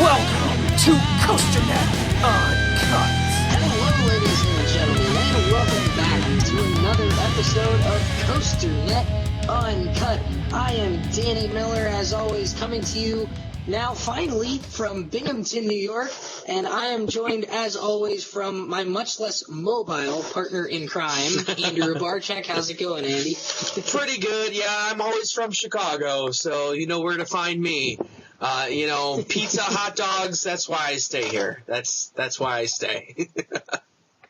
Welcome to COASTER-net Uncut. Hello, ladies and gentlemen, and welcome back to another episode of COASTER-net Uncut. I am Danny Miller, as always, coming to you now finally from Binghamton, New York, and I am joined, as always, from my much less mobile partner in crime, Andrew Barczyk. How's it going, Andy? Pretty good, yeah. I'm always from Chicago, so you know where to find me. Pizza, hot dogs, that's why I stay here. That's why I stay.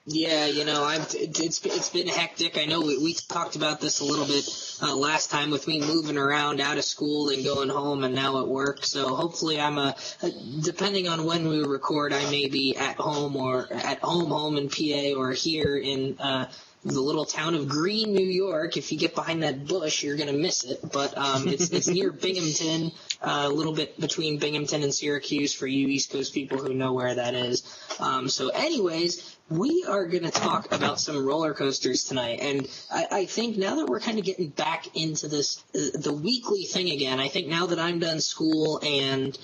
Yeah, it's been hectic. I know we talked about this a little bit last time with me moving around out of school and going home and now at work. So hopefully I'm depending on when we record, I may be at home or at home in PA or here in the little town of Greene, New York. If you get behind that bush, you're going to miss it. But it's near Binghamton, a little bit between Binghamton and Syracuse for you East Coast people who know where that is. So anyways, we are going to talk about some roller coasters tonight. And I think now that we're kind of getting back into this, the weekly thing again, I think now that I'm done school and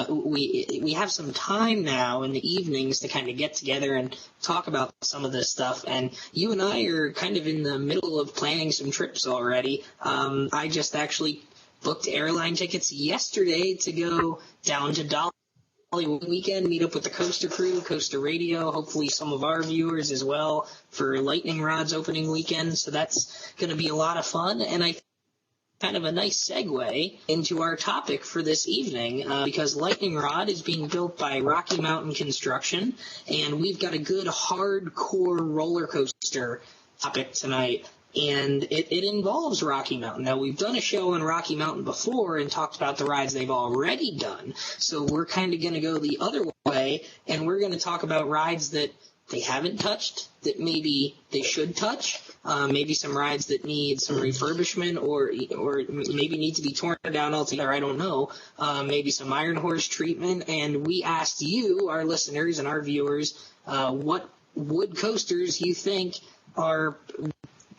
we have some time now in the evenings to kind of get together and talk about some of this stuff. And you and I are kind of in the middle of planning some trips already. I just actually booked airline tickets yesterday to go down to Hollywood weekend, meet up with the Coaster crew, Coaster Radio, hopefully some of our viewers as well for Lightning Rod's opening weekend. So that's going to be a lot of fun. And I kind of a nice segue into our topic for this evening because Lightning Rod is being built by Rocky Mountain Construction, and we've got a good hardcore roller coaster topic tonight. And it involves Rocky Mountain. Now, we've done a show on Rocky Mountain before and talked about the rides they've already done. So we're kind of going to go the other way, and we're going to talk about rides that they haven't touched, that maybe they should touch, maybe some rides that need some refurbishment or maybe need to be torn down altogether, I don't know, maybe some Iron Horse treatment. And we asked you, our listeners and our viewers, what wood coasters you think are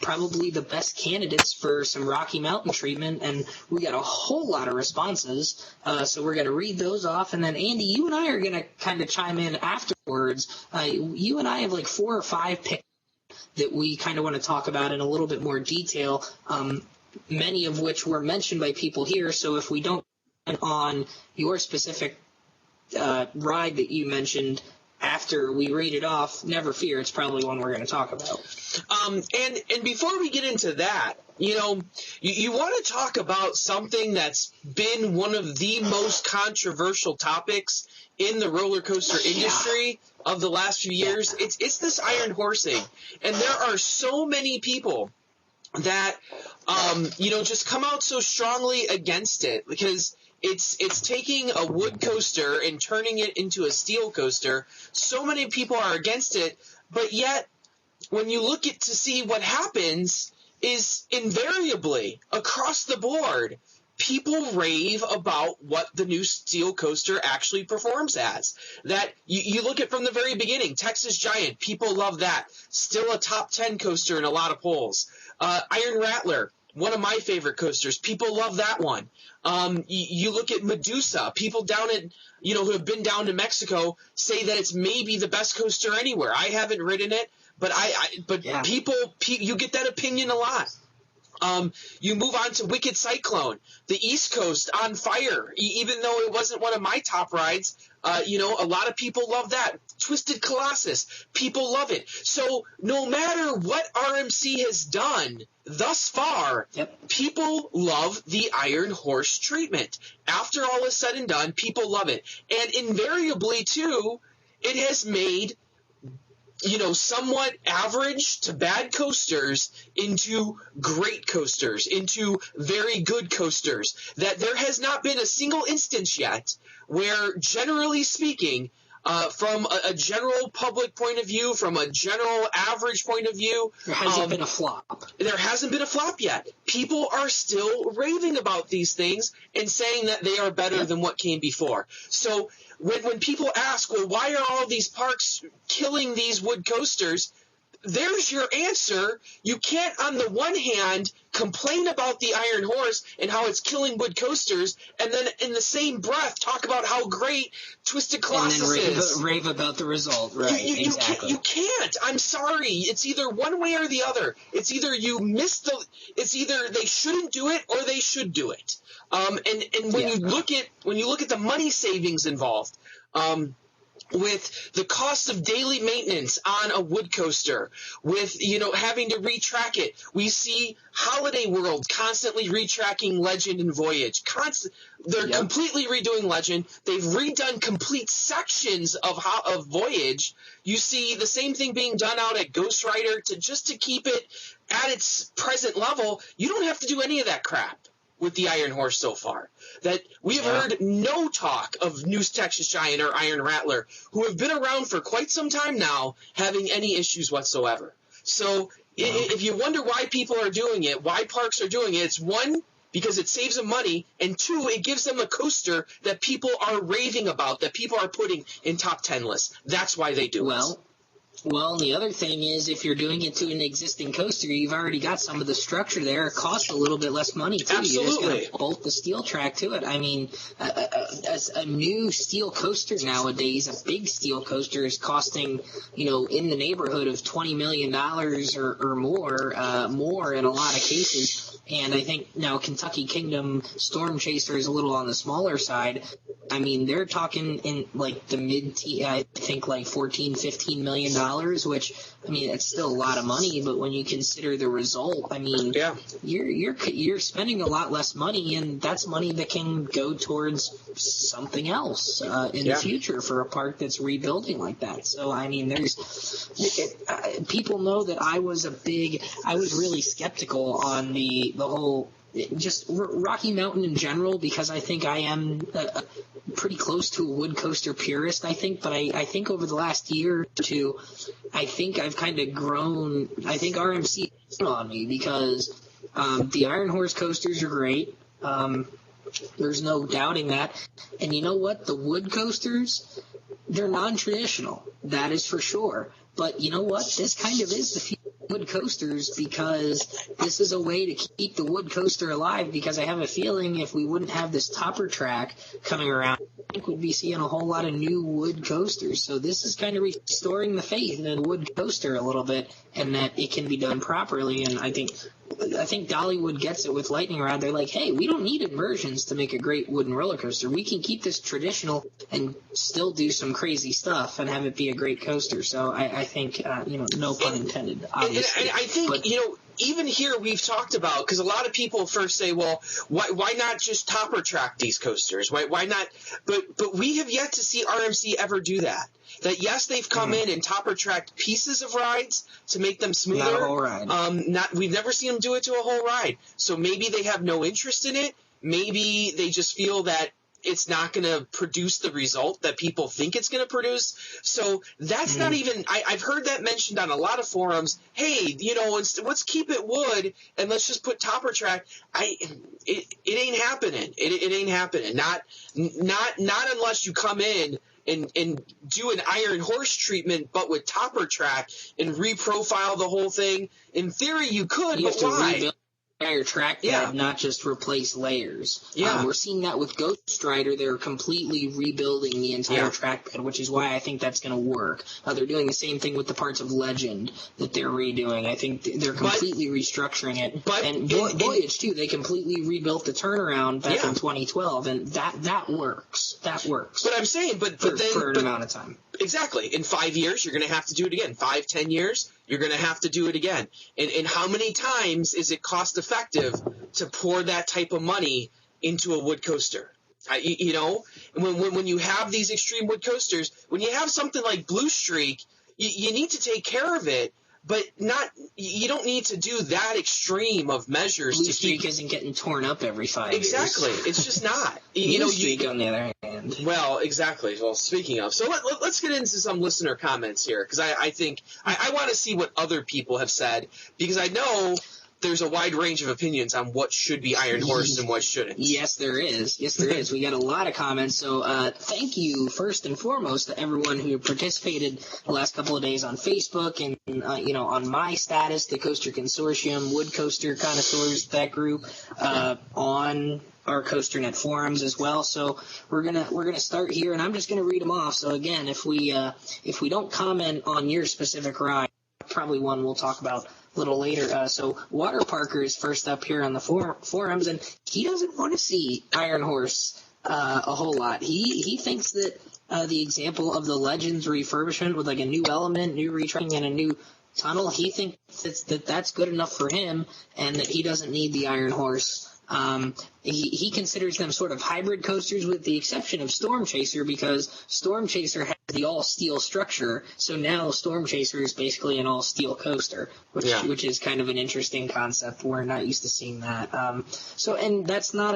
probably the best candidates for some Rocky Mountain treatment, and we got a whole lot of responses, so we're going to read those off, and then Andy, you and I are going to kind of chime in afterwards. You and I have like 4 or 5 picks that we kind of want to talk about in a little bit more detail, many of which were mentioned by people here, so if we don't on your specific ride that you mentioned after we read it off, never fear, it's probably one we're going to talk about. And before we get into that, you want to talk about something that's been one of the most controversial topics in the roller coaster industry of the last few years. It's this iron horsing. And there are so many people that, just come out so strongly against it because it's taking a wood coaster and turning it into a steel coaster. So many people are against it, but yet when you look at to see what happens is invariably across the board, people rave about what the new steel coaster actually performs as. That you look at from the very beginning, Texas Giant, people love that. Still a top 10 coaster in a lot of polls. Iron Rattler, one of my favorite coasters. People love that one. You look at Medusa. People down at, who have been down to Mexico say that it's maybe the best coaster anywhere. I haven't ridden it, but people, you get that opinion a lot. You move on to Wicked Cyclone, the East Coast on fire. Even though it wasn't one of my top rides, a lot of people love that. Twisted Colossus, people love it. So no matter what RMC has done thus far, people love the Iron Horse treatment. After all is said and done, people love it. And invariably, too, it has made somewhat average to bad coasters into great coasters, into very good coasters. That there has not been a single instance yet where, generally speaking, from a general public point of view, from a general average point of view, there hasn't been a flop. There hasn't been a flop yet. People are still raving about these things and saying that they are better than what came before. So when people ask, well, why are all these parks killing these wood coasters? there's your answer. You can't, on the one hand, complain about the Iron Horse and how it's killing wood coasters, and then in the same breath talk about how great Twisted Colossus is. And then rave about the result, right? Exactly. You can't. I'm sorry. It's either one way or the other. It's either it's either they shouldn't do it or they should do it. And when you look at the money savings involved, with the cost of daily maintenance on a wood coaster, with, having to retrack it. We see Holiday World constantly retracking Legend and Voyage. They're completely redoing Legend. They've redone complete sections of Voyage. You see the same thing being done out at Ghost Rider just to keep it at its present level. You don't have to do any of that crap with the Iron Horse so far. That we have heard no talk of New Texas Giant or Iron Rattler, who have been around for quite some time now, having any issues whatsoever. So if you wonder why people are doing it, why parks are doing it, it's one, because it saves them money, and two, it gives them a coaster that people are raving about, that people are putting in top 10 lists. That's why they do it. Well, the other thing is, if you're doing it to an existing coaster, you've already got some of the structure there. It costs a little bit less money, too. Absolutely. You just got to bolt the steel track to it. I mean, a new steel coaster nowadays, a big steel coaster, is costing, in the neighborhood of $20 million or more in a lot of cases. And I think now Kentucky Kingdom Storm Chaser is a little on the smaller side. I mean, they're talking in like the I think like $14, $15 million, which, I mean, it's still a lot of money, but when you consider the result, I mean, you're spending a lot less money, and that's money that can go towards something else in the future for a park that's rebuilding like that. So, I mean, people know that I was really skeptical on the whole, just Rocky Mountain in general, because I think I am pretty close to a wood coaster purist, I think. But I think over the last year or two, I think I've kind of grown. I think RMC on me, because the Iron Horse coasters are great. There's no doubting that. And you know what? The wood coasters, they're non-traditional. That is for sure. But you know what? This kind of is the future of wood coasters, because this is a way to keep the wood coaster alive, because I have a feeling if we wouldn't have this topper track coming around, I think we'd be seeing a whole lot of new wood coasters. So this is kind of restoring the faith in the wood coaster a little bit, and that it can be done properly. And I think Dollywood gets it with Lightning Rod. They're like, hey, we don't need inversions to make a great wooden roller coaster. We can keep this traditional and still do some crazy stuff and have it be a great coaster. So I think, no pun intended, obviously. And I think, even here we've talked about, because a lot of people first say, well, why not just topper track these coasters? Why not? But we have yet to see RMC ever do that. That, yes, they've come in and topper tracked pieces of rides to make them smoother. Not a whole ride. We've never seen them do it to a whole ride. So maybe they have no interest in it. Maybe they just feel that it's not going to produce the result that people think it's going to produce. So that's not even – I've heard that mentioned on a lot of forums. Hey, let's keep it wood and let's just put topper track. It ain't happening. It ain't happening. Not unless you come in and do an Iron Horse treatment, but with topper track, and reprofile the whole thing. In theory, you could, but why? Entire track pad, not just replace layers. We're seeing that with Ghost Rider. They're completely rebuilding the entire track pad, which is why I think that's going to work. They're doing the same thing with the parts of Legend that they're redoing. I think they're completely restructuring it. And Voyage, too, they completely rebuilt the turnaround back in 2012, and that works. That works. But I'm saying, for an amount of time. Exactly. In 5 years, you're going to have to do it again. 5, 10 years, you're going to have to do it again. And how many times is it cost effective to pour that type of money into a wood coaster? When you have these extreme wood coasters, when you have something like Blue Streak, you need to take care of it. But you don't need to do that extreme of measures. Blue Streak isn't getting torn up every 5 years. Exactly. It's just not. Blue Streak, on the other hand. Well, exactly. Well, speaking of, so let's get into some listener comments here, because I think I want to see what other people have said, because I know there's a wide range of opinions on what should be Iron Horse and what shouldn't. Yes, there is. Yes, there is. We got a lot of comments. So thank you, first and foremost, to everyone who participated the last couple of days on Facebook and, on my status, the Coaster Consortium, Wood Coaster Connoisseurs, that group, on our COASTER.net forums as well. So we're gonna start here, and I'm just gonna read them off. So again, if we don't comment on your specific ride, probably one we'll talk about a little later. So Water Parker is first up here on the forums, and he doesn't want to see Iron Horse a whole lot. He thinks that the example of the Legends refurbishment with like a new element, new retracking, and a new tunnel, he thinks that's good enough for him, and that he doesn't need the Iron Horse. He considers them sort of hybrid coasters with the exception of Storm Chaser, because Storm Chaser has the all-steel structure, so now Storm Chaser is basically an all-steel coaster, which is kind of an interesting concept. We're not used to seeing that. And that's not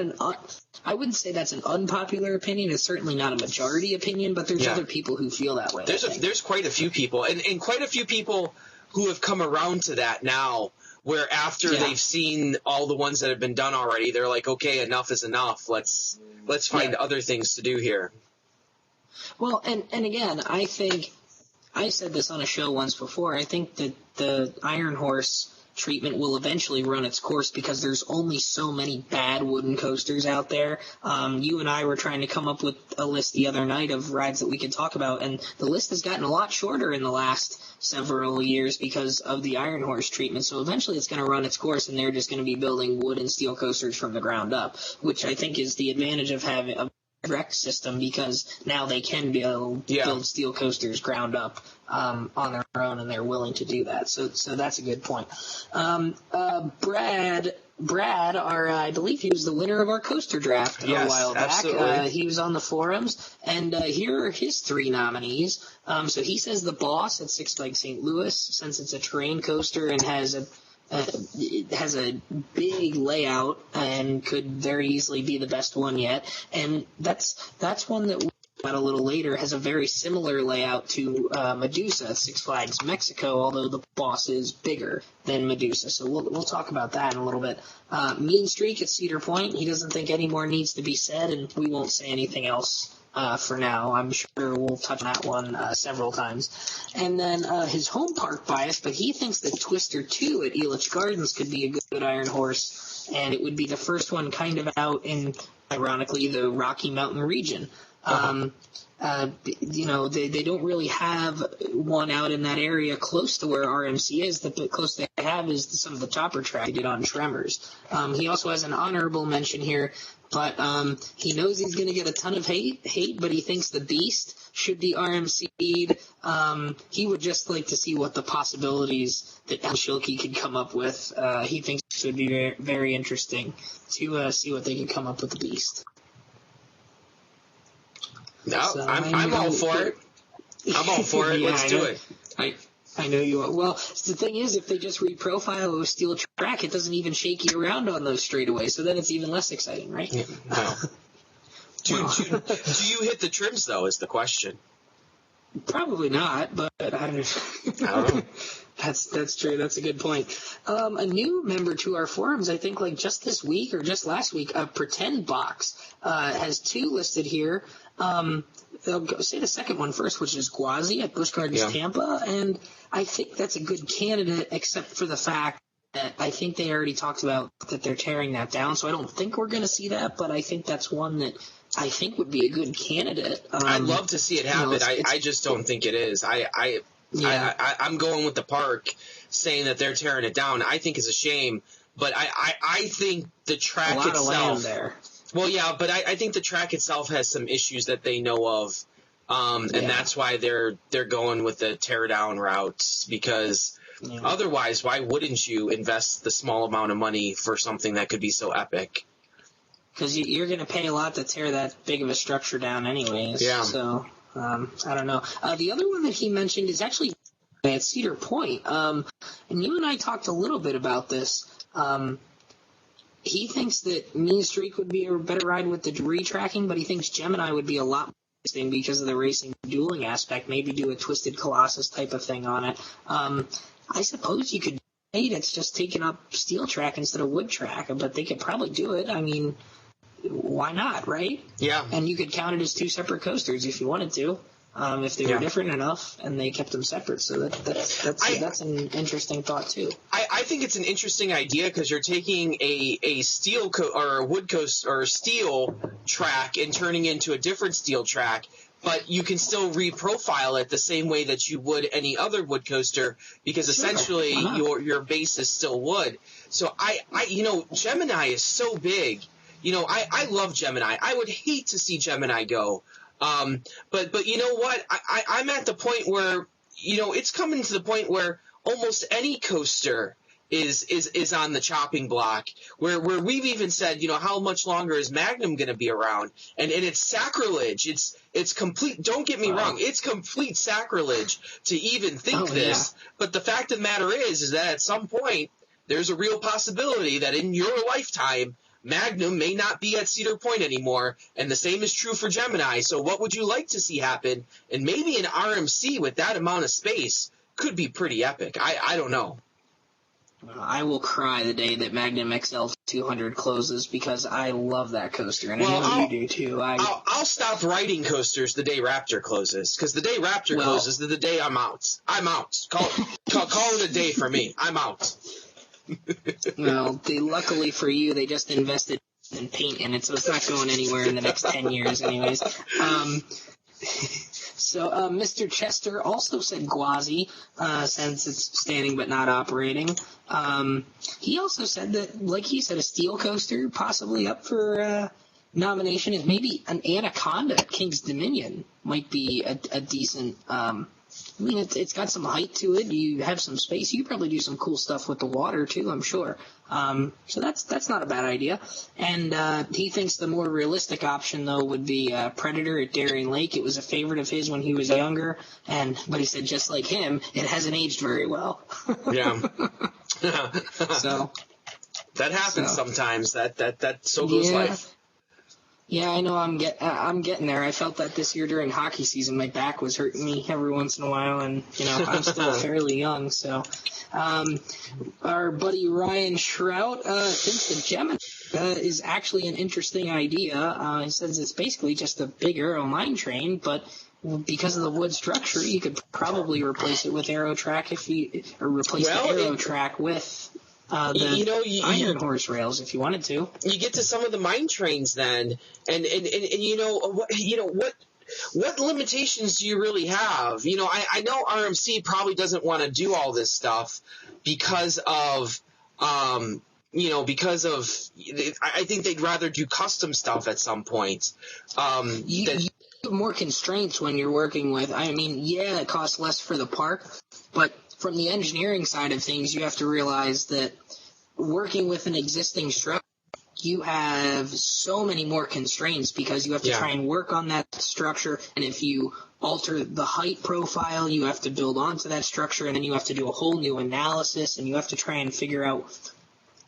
I wouldn't say that's an unpopular opinion. It's certainly not a majority opinion, but there's other people who feel that way. There's quite a few people, and quite a few people who have come around to that now, where after they've seen all the ones that have been done already, they're like, okay, enough is enough. Let's find other things to do here. Well, and again, I think I said this on a show once before. I think that the Iron Horse treatment will eventually run its course because there's only so many bad wooden coasters out there. You and I were trying to come up with a list the other night of rides that we could talk about, and the list has gotten a lot shorter in the last several years because of the Iron Horse treatment. So eventually it's going to run its course, and they're just going to be building wood and steel coasters from the ground up, which I think is the advantage of having a direct system, because now they can build steel coasters ground up on their own, and they're willing to do that. So that's a good point. Brad, I believe he was the winner of our coaster draft a while back. Absolutely. He was on the forums, and here are his three nominees. So he says the Boss at Six Flags St. Louis, since it's a terrain coaster and it has a big layout and could very easily be the best one yet. And that's one that we'll talk about a little later, has a very similar layout to Medusa at Six Flags Mexico, although the Boss is bigger than Medusa. So we'll talk about that in a little bit. Mean Streak at Cedar Point, he doesn't think any more needs to be said, and we won't say anything else for now. I'm sure we'll touch on that one several times. And then his home park bias, but he thinks that Twister 2 at Elitch Gardens could be a good Iron Horse, and it would be the first one kind of out in, ironically, the Rocky Mountain region. They don't really have one out in that area close to where RMC is. The closest they have is some of the topper track they did on Tremors. He also has an honorable mention here, but he knows he's going to get a ton of hate, but he thinks the Beast should be RMC'd. He would just like to see what the possibilities that Al Schilke could come up with. He thinks it would be very, very interesting to see what they could come up with the Beast. No, I'm all for it. I'm all for it. Let's do it. I know you are. Well, the thing is, if they just reprofile a steel track, it doesn't even shake you around on those straightaways, so then it's even less exciting, right? Yeah, no. Do you hit the trims, though, is the question. Probably not, but I don't know. That's true. That's a good point. A new member to our forums, I think like just this week or just last week, Pretend Box has two listed here. I'll say the second one first, which is Gwazi at Busch Gardens, Tampa, and I think that's a good candidate, except for the fact that I think they already talked about that they're tearing that down, so I don't think we're going to see that, but I think that's one that I think would be a good candidate. I'd love to see it happen. I just don't think it is. I'm going with the park saying that they're tearing it down. I think it's a shame, but I think the track itself. A lot of land there. Well, yeah, but I think the track itself has some issues that they know of, and that's why they're going with the tear down route, because otherwise, why wouldn't you invest the small amount of money for something that could be so epic? Because you're going to pay a lot to tear that big of a structure down anyways. Yeah. So, I don't know. The other one that he mentioned is actually at Cedar Point. And you and I talked a little bit about this. He thinks that Mean Streak would be a better ride with the retracking, but he thinks Gemini would be a lot more interesting because of the racing dueling aspect. Maybe do a Twisted Colossus type of thing on it. I suppose you could it's just taking up steel track instead of wood track, but they could probably do it. I mean, why not, right? Yeah. And you could count it as two separate coasters if you wanted to, if they were different enough and they kept them separate. So that's an interesting thought too. I think it's an interesting idea because you're taking a steel or a wood coast or steel track and turning into a different steel track, but you can still reprofile it the same way that you would any other wood coaster because essentially your base is still wood. So I Gemini is so big. I love Gemini. I would hate to see Gemini go. But you know what? I'm at the point where, it's coming to the point where almost any coaster is on the chopping block where we've even said, how much longer is Magnum going to be around? And it's sacrilege. It's complete. Don't get me wrong. It's complete sacrilege to even think this. Yeah. But the fact of the matter is that at some point there's a real possibility that in your lifetime, Magnum may not be at Cedar Point anymore, and the same is true for Gemini. So what would you like to see happen? And maybe an RMC with that amount of space could be pretty epic. I don't know. I will cry the day that Magnum XL 200 closes because I love that coaster, and I know you do too. I'll stop riding coasters the day Raptor closes, because the day Raptor closes is the day I'm out. I'm out. Call it a day for me. I'm out. Well, luckily for you, they just invested in paint in it, so it's not going anywhere in the next 10 years anyways. So Mr. Chester also said Gwazi, since it's standing but not operating. He also said that, like he said, a steel coaster possibly up for nomination is maybe an Anaconda at King's Dominion might be a decent it's got some height to it. You have some space. You could probably do some cool stuff with the water too, I'm sure. So that's not a bad idea. And he thinks the more realistic option though would be Predator at Darien Lake. It was a favorite of his when he was younger, but he said just like him, it hasn't aged very well. Yeah. So that happens sometimes. That so goes life. Yeah, I know. I'm getting there. I felt that this year during hockey season. My back was hurting me every once in a while, and I'm still fairly young. So, our buddy Ryan Shrout thinks the Gemini is actually an interesting idea. He says it's basically just a big aero mine train, but because of the wood structure, you could probably replace it with aero track replace the aero track with. Iron horse rails, if you wanted to. You get to some of the mine trains then, and what limitations do you really have? I know RMC probably doesn't want to do all this stuff because of I think they'd rather do custom stuff at some point. You have more constraints when you're working with. It costs less for the park, but from the engineering side of things, you have to realize that working with an existing structure, you have so many more constraints because you have to try and work on that structure. And if you alter the height profile, you have to build onto that structure, and then you have to do a whole new analysis, and you have to try and figure out,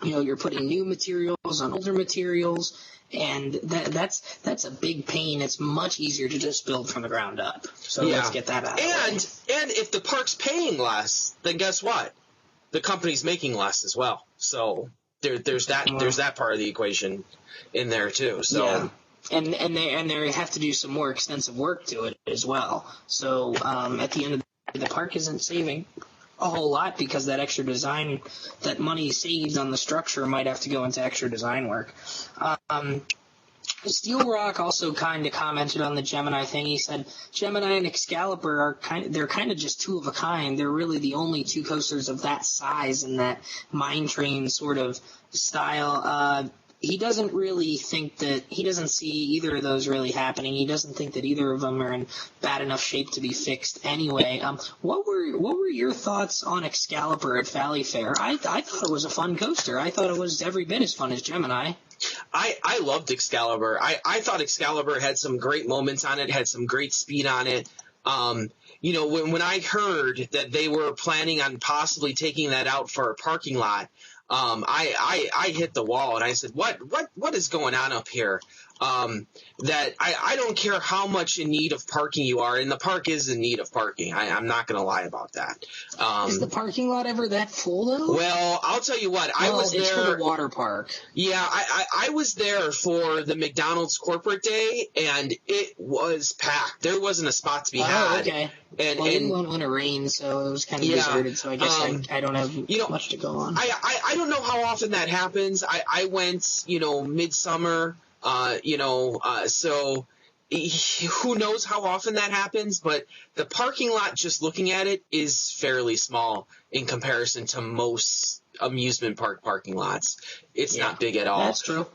you're putting new materials on older materials. And that's a big pain. It's much easier to just build from the ground up. So let's get that out. And if the park's paying less, then guess what? The company's making less as well. So there's that part of the equation in there too. So and they have to do some more extensive work to it as well. So at the end of the park isn't saving a whole lot because that extra design, that money saved on the structure might have to go into extra design work. Steel Rock also kind of commented on the Gemini thing. He said Gemini and Excalibur are kind of just two of a kind. They're really the only two coasters of that size and that mine train sort of style. He doesn't really think that – he doesn't see either of those really happening. He doesn't think that either of them are in bad enough shape to be fixed anyway. What were your thoughts on Excalibur at Valley Fair? I thought it was a fun coaster. I thought it was every bit as fun as Gemini. I loved Excalibur. I thought Excalibur had some great moments on it, had some great speed on it. When I heard that they were planning on possibly taking that out for a parking lot, I hit the wall and I said, what is going on up here? that I don't care how much in need of parking you are, and the park is in need of parking. I'm not going to lie about that. Is the parking lot ever that full, though? Well, I'll tell you what. I was there. It's for the water park. Yeah, I was there for the McDonald's corporate day, and it was packed. There wasn't a spot to be had. Oh, okay. And, well, it didn't want to rain, so it was kind of deserted, so I guess I don't have much to go on. I don't know how often that happens. I went, midsummer, so who knows how often that happens, but the parking lot, just looking at it, is fairly small in comparison to most amusement park parking lots. It's not big at all. That's true.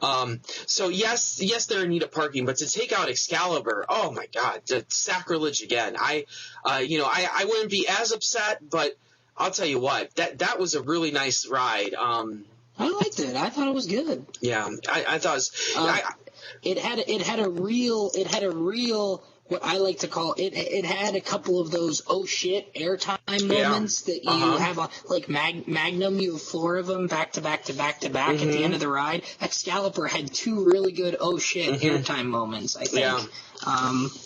So yes, they're in need of parking, but to take out Excalibur, oh my God, sacrilege again. I wouldn't be as upset, but I'll tell you what, that was a really nice ride. I liked it. I thought it was good. Yeah, I thought it was. It had a real what I like to call it had a couple of those oh shit airtime moments that you have like Magnum. You have 4 of them back to back at the end of the ride. Excalibur had 2 really good oh shit airtime moments, I think. Yeah.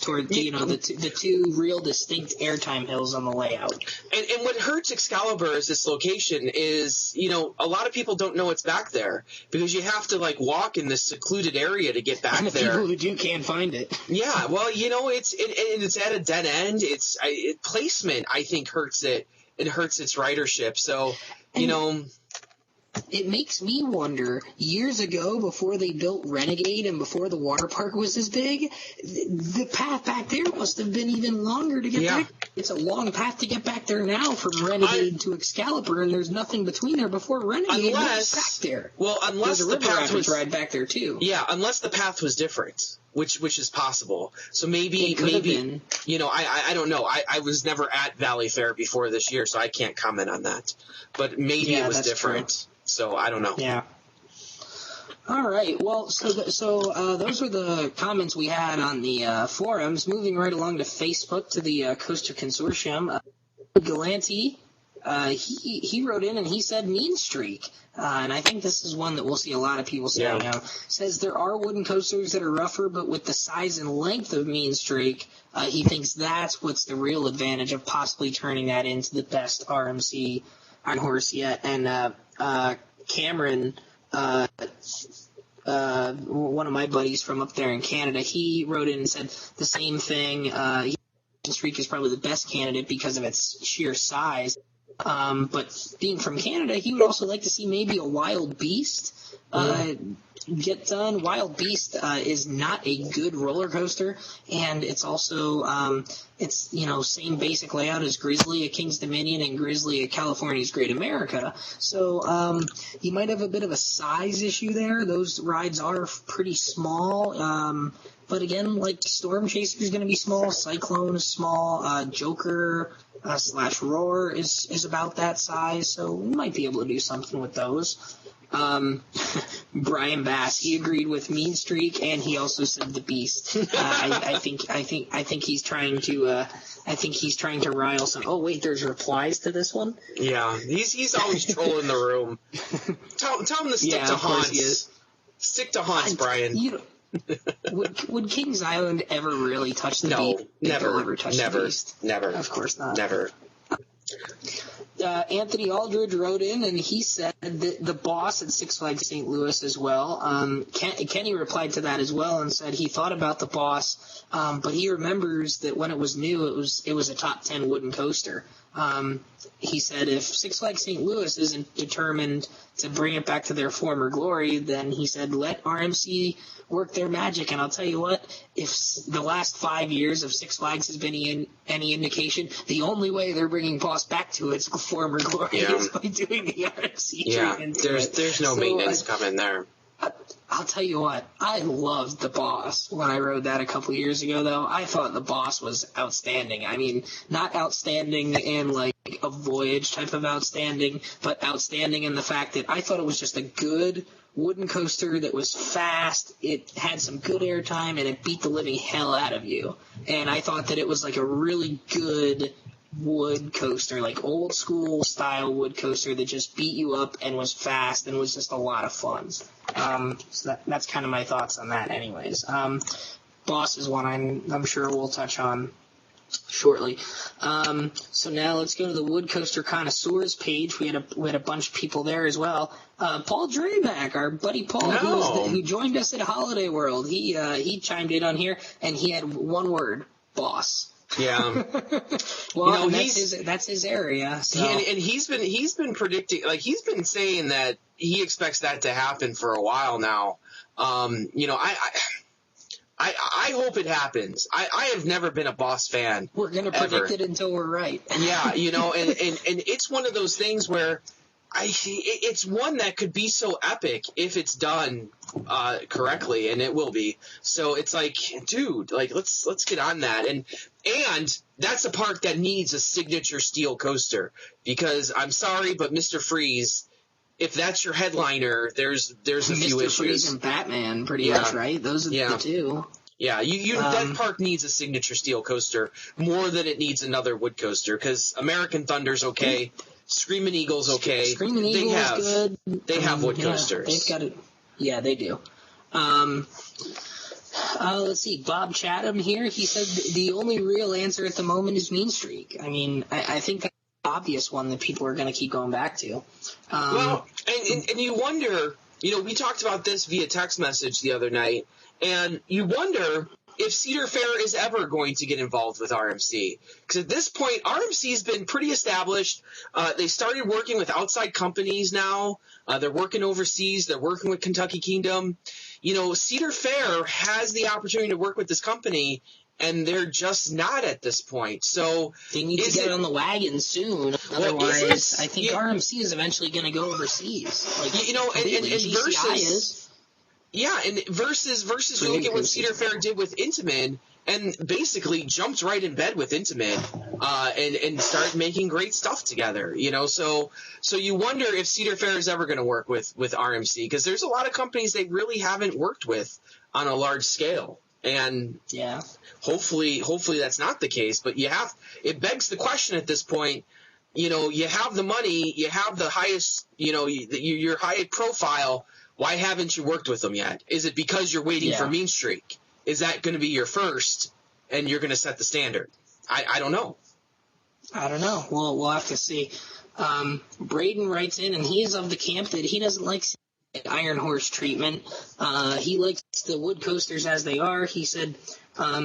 Toward the 2 real distinct airtime hills on the layout. And what hurts Excalibur is this location is, a lot of people don't know it's back there because you have to walk in this secluded area to get back and the there. People who do can't find it. Yeah, well, it's at a dead end. Placement, I think, hurts it. It hurts its ridership. So, It makes me wonder, years ago, before they built Renegade and before the water park was as big, the path back there must have been even longer to get back. It's a long path to get back there now from Renegade to Excalibur, and there's nothing between there before Renegade was back there. Well, unless the path was ride back there too. Yeah, unless the path was different. Which is possible. So maybe I don't know. I was never at Valley Fair before this year, so I can't comment on that. But maybe it was different. True. So I don't know. Yeah. All right. Well, so those were the comments we had on the forums. Moving right along to Facebook to the Coaster Consortium. Galanti, he wrote in and he said Mean Streak. And I think this is one that we'll see a lot of people saying now. Says there are wooden coasters that are rougher, but with the size and length of Mean Streak, he thinks that's what's the real advantage of possibly turning that into the best RMC on horse yet. And Cameron, one of my buddies from up there in Canada, he wrote in and said the same thing. Mean Streak is probably the best candidate because of its sheer size. But being from Canada, he would also like to see maybe a Wild Beast get done. Wild Beast is not a good roller coaster, and it's also same basic layout as Grizzly at King's Dominion and Grizzly at California's Great America. So you might have a bit of a size issue there. Those rides are pretty small. But again, Storm Chaser is going to be small, Cyclone is small, Joker / Roar is about that size, so we might be able to do something with those. Brian Bass, he agreed with Mean Streak, and he also said the Beast. I think he's trying to rile some. Oh wait, there's replies to this one. Yeah, he's always trolling the room. Tell him to stick to Hans. Stick to Hans, Brian. Would Kings Island ever really touch the Beast? No, never touch the Beast. Never. Of course not. Never. Anthony Aldridge wrote in, and he said that the boss at Six Flags St. Louis as well. Kenny replied to that as well and said he thought about the boss, but he remembers that when it was new, it was a top 10 wooden coaster. He said if Six Flags St. Louis isn't determined to bring it back to their former glory, then he said let RMC work their magic. And I'll tell you what, if the last 5 years of Six Flags has been any indication, the only way they're bringing Boss back to its former glory is by doing the RMC treatment. There's no maintenance coming there. I'll tell you what, I loved the Boss when I rode that a couple years ago, though. I thought the Boss was outstanding. I mean, not outstanding in a voyage type of outstanding, but outstanding in the fact that I thought it was just a good wooden coaster that was fast, it had some good airtime, and it beat the living hell out of you. And I thought that it was a really good wood coaster, like old school style wood coaster that just beat you up and was fast and was just a lot of fun. So that's kind of my thoughts on that anyways. Boss is one I'm sure we'll touch on shortly. So now let's go to the wood coaster connoisseurs page. We had a bunch of people there as well. Paul Draback, our buddy Paul, who joined us at Holiday World, he chimed in on here and he had one word: boss. Yeah. Well, that's his area. So. And he's been predicting, like, he's been saying that he expects that to happen for a while now. I hope it happens. I have never been a boss fan. We're going to predict it until we're right. Yeah, and it's one of those things where it's one that could be so epic if it's done correctly, and it will be. So it's like, dude, like let's get on that. And that's a park that needs a signature steel coaster, because I'm sorry, but Mr. Freeze, if that's your headliner, there's a few issues. Mr. Freeze and Batman, pretty much, right? Those are the two. Yeah, that park needs a signature steel coaster more than it needs another wood coaster, because American Thunder's okay, Screaming Eagle's okay. Screaming Eagle is good. They have wood coasters. They've got it. Yeah, they do. Let's see. Bob Chatham here. He said the only real answer at the moment is Mean Streak. I mean, I think that's the obvious one that people are going to keep going back to. Well, and you wonder, we talked about this via text message the other night, and you wonder if Cedar Fair is ever going to get involved with RMC. Because at this point, RMC has been pretty established. They started working with outside companies now. They're working overseas. They're working with Kentucky Kingdom. Cedar Fair has the opportunity to work with this company, and they're just not at this point. So they need to get on the wagon soon. Otherwise, I think RMC is eventually going to go overseas. Versus you look at what Cedar Fair did with Intamin, and basically jumped right in bed with Intamin, and started making great stuff together. So you wonder if Cedar Fair is ever going to work with RMC, because there's a lot of companies they really haven't worked with on a large scale. And hopefully that's not the case. But it begs the question at this point. You have the money, you have the highest, your high profile. Why haven't you worked with them yet? Is it because you're waiting for Mean Streak? Is that going to be your first, and you're going to set the standard? I don't know. I don't know. We'll have to see. Braden writes in, and he is of the camp that he doesn't like Iron Horse treatment. He likes the wood coasters as they are. He said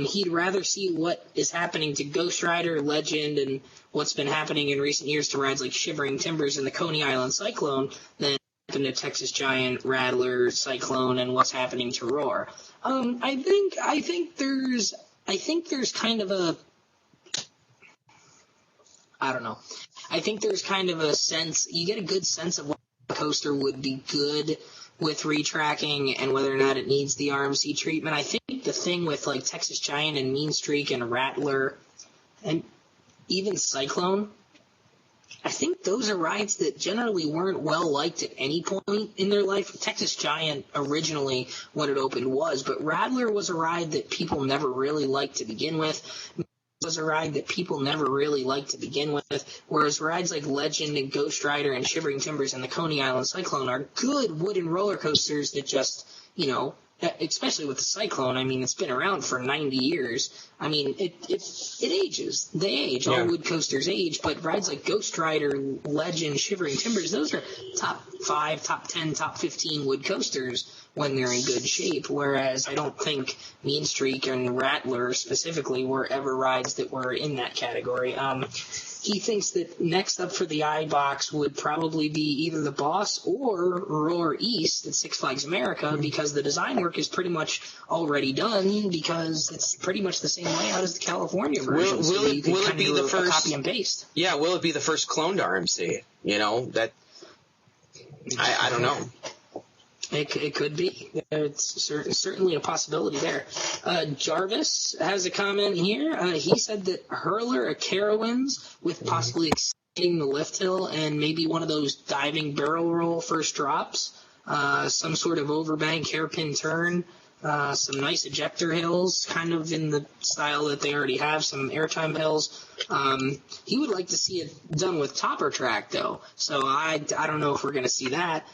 he'd rather see what is happening to Ghost Rider, Legend, and what's been happening in recent years to rides like Shivering Timbers and the Coney Island Cyclone than to Texas Giant, Rattler, Cyclone, and what's happening to Roar. I think there's kind of a, I don't know. I think there's kind of a sense, you get a good sense of what a coaster would be good with retracking and whether or not it needs the RMC treatment. I think the thing with like Texas Giant and Mean Streak and Rattler and even Cyclone, I think those are rides that generally weren't well liked at any point in their life. Texas Giant originally, when it opened, was, but Rattler was a ride that people never really liked to begin with. Was a ride that people never really liked to begin with, whereas rides like Legend and Ghost Rider and Shivering Timbers and the Coney Island Cyclone are good wooden roller coasters that just, especially with the Cyclone, I mean, it's been around for 90 years. I mean, it ages. They age. All wood coasters age, but rides like Ghost Rider, Legend, Shivering Timbers, those are top 5, top 10, top 15 wood coasters when they're in good shape, whereas I don't think Mean Streak and Rattler specifically were ever rides that were in that category. He thinks that next up for the iBox would probably be either the Boss or Roar East at Six Flags America, because the design work is pretty much already done, because it's pretty much the same layout as the California version. Will it be the first copy and paste? Yeah, will it be the first cloned RMC? That I don't know. It could be. It's certainly a possibility there. Jarvis has a comment here. He said that Hurler a Carowinds with possibly extending the lift hill and maybe one of those diving barrel roll first drops, some sort of overbank hairpin turn. some nice ejector hills, kind of in the style that they already have, some airtime hills. He would like to see it done with topper track, though, so I don't know if we're going to see that.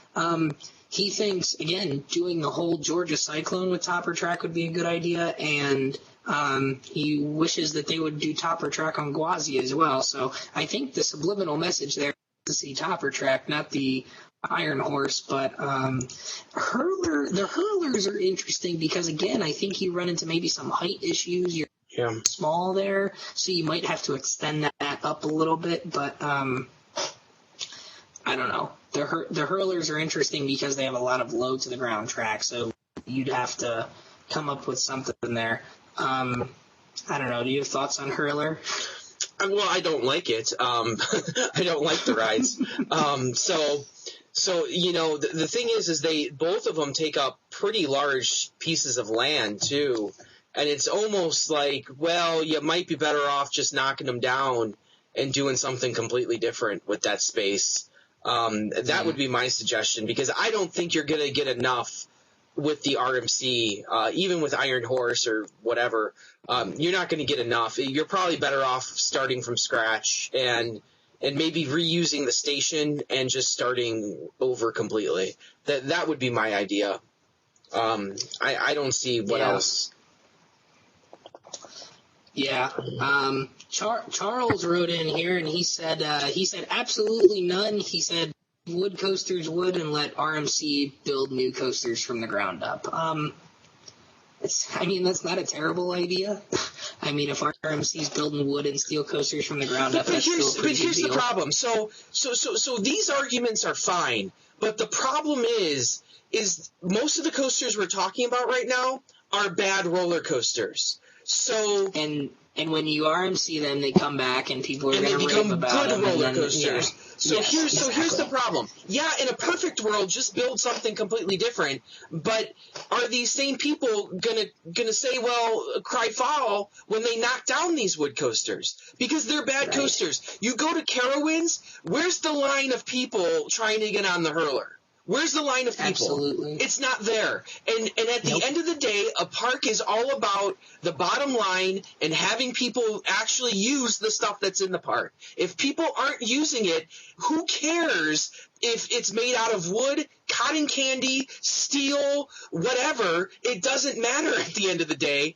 He thinks, again, doing the whole Georgia Cyclone with topper track would be a good idea, and he wishes that they would do topper track on Gwazi as well. So I think the subliminal message there is to see topper track, not the Iron Horse. But the hurlers are interesting because, again, I think you run into maybe some height issues. You're small there, so you might have to extend that up a little bit. But I don't know. The hurlers are interesting because they have a lot of low to the ground track, so you'd have to come up with something there. I don't know. Do you have thoughts on hurler? Well, I don't like it. I don't like the rides. So you know, the thing is they both of them take up pretty large pieces of land too, and it's almost like, well, you might be better off just knocking them down and doing something completely different with that space. That would be my suggestion, because I don't think you're going to get enough with the RMC, even with Iron Horse or whatever. You're not going to get enough. You're probably better off starting from scratch and maybe reusing the station and just starting over completely. That would be my idea. I don't see what else. Yeah. Charles wrote in here and he said absolutely none. He said wood coasters would, and let RMC build new coasters from the ground up. That's not a terrible idea. I mean, if RMC's building wood and steel coasters from the ground up, that's still a pretty big deal. The problem. So these arguments are fine, but the problem is most of the coasters we're talking about right now are bad roller coasters. So and when you RMC them, they come back and people are going to rave about them. Roller coasters. Here's the problem. Yeah, in a perfect world, just build something completely different. But are these same people gonna say, well, cry foul when they knock down these wood coasters? Because they're bad coasters. You go to Carowinds, where's the line of people trying to get on the hurler? Where's the line of people? Absolutely. It's not there. And at the end of the day, a park is all about the bottom line and having people actually use the stuff that's in the park. If people aren't using it, who cares if it's made out of wood, cotton candy, steel, whatever? It doesn't matter at the end of the day.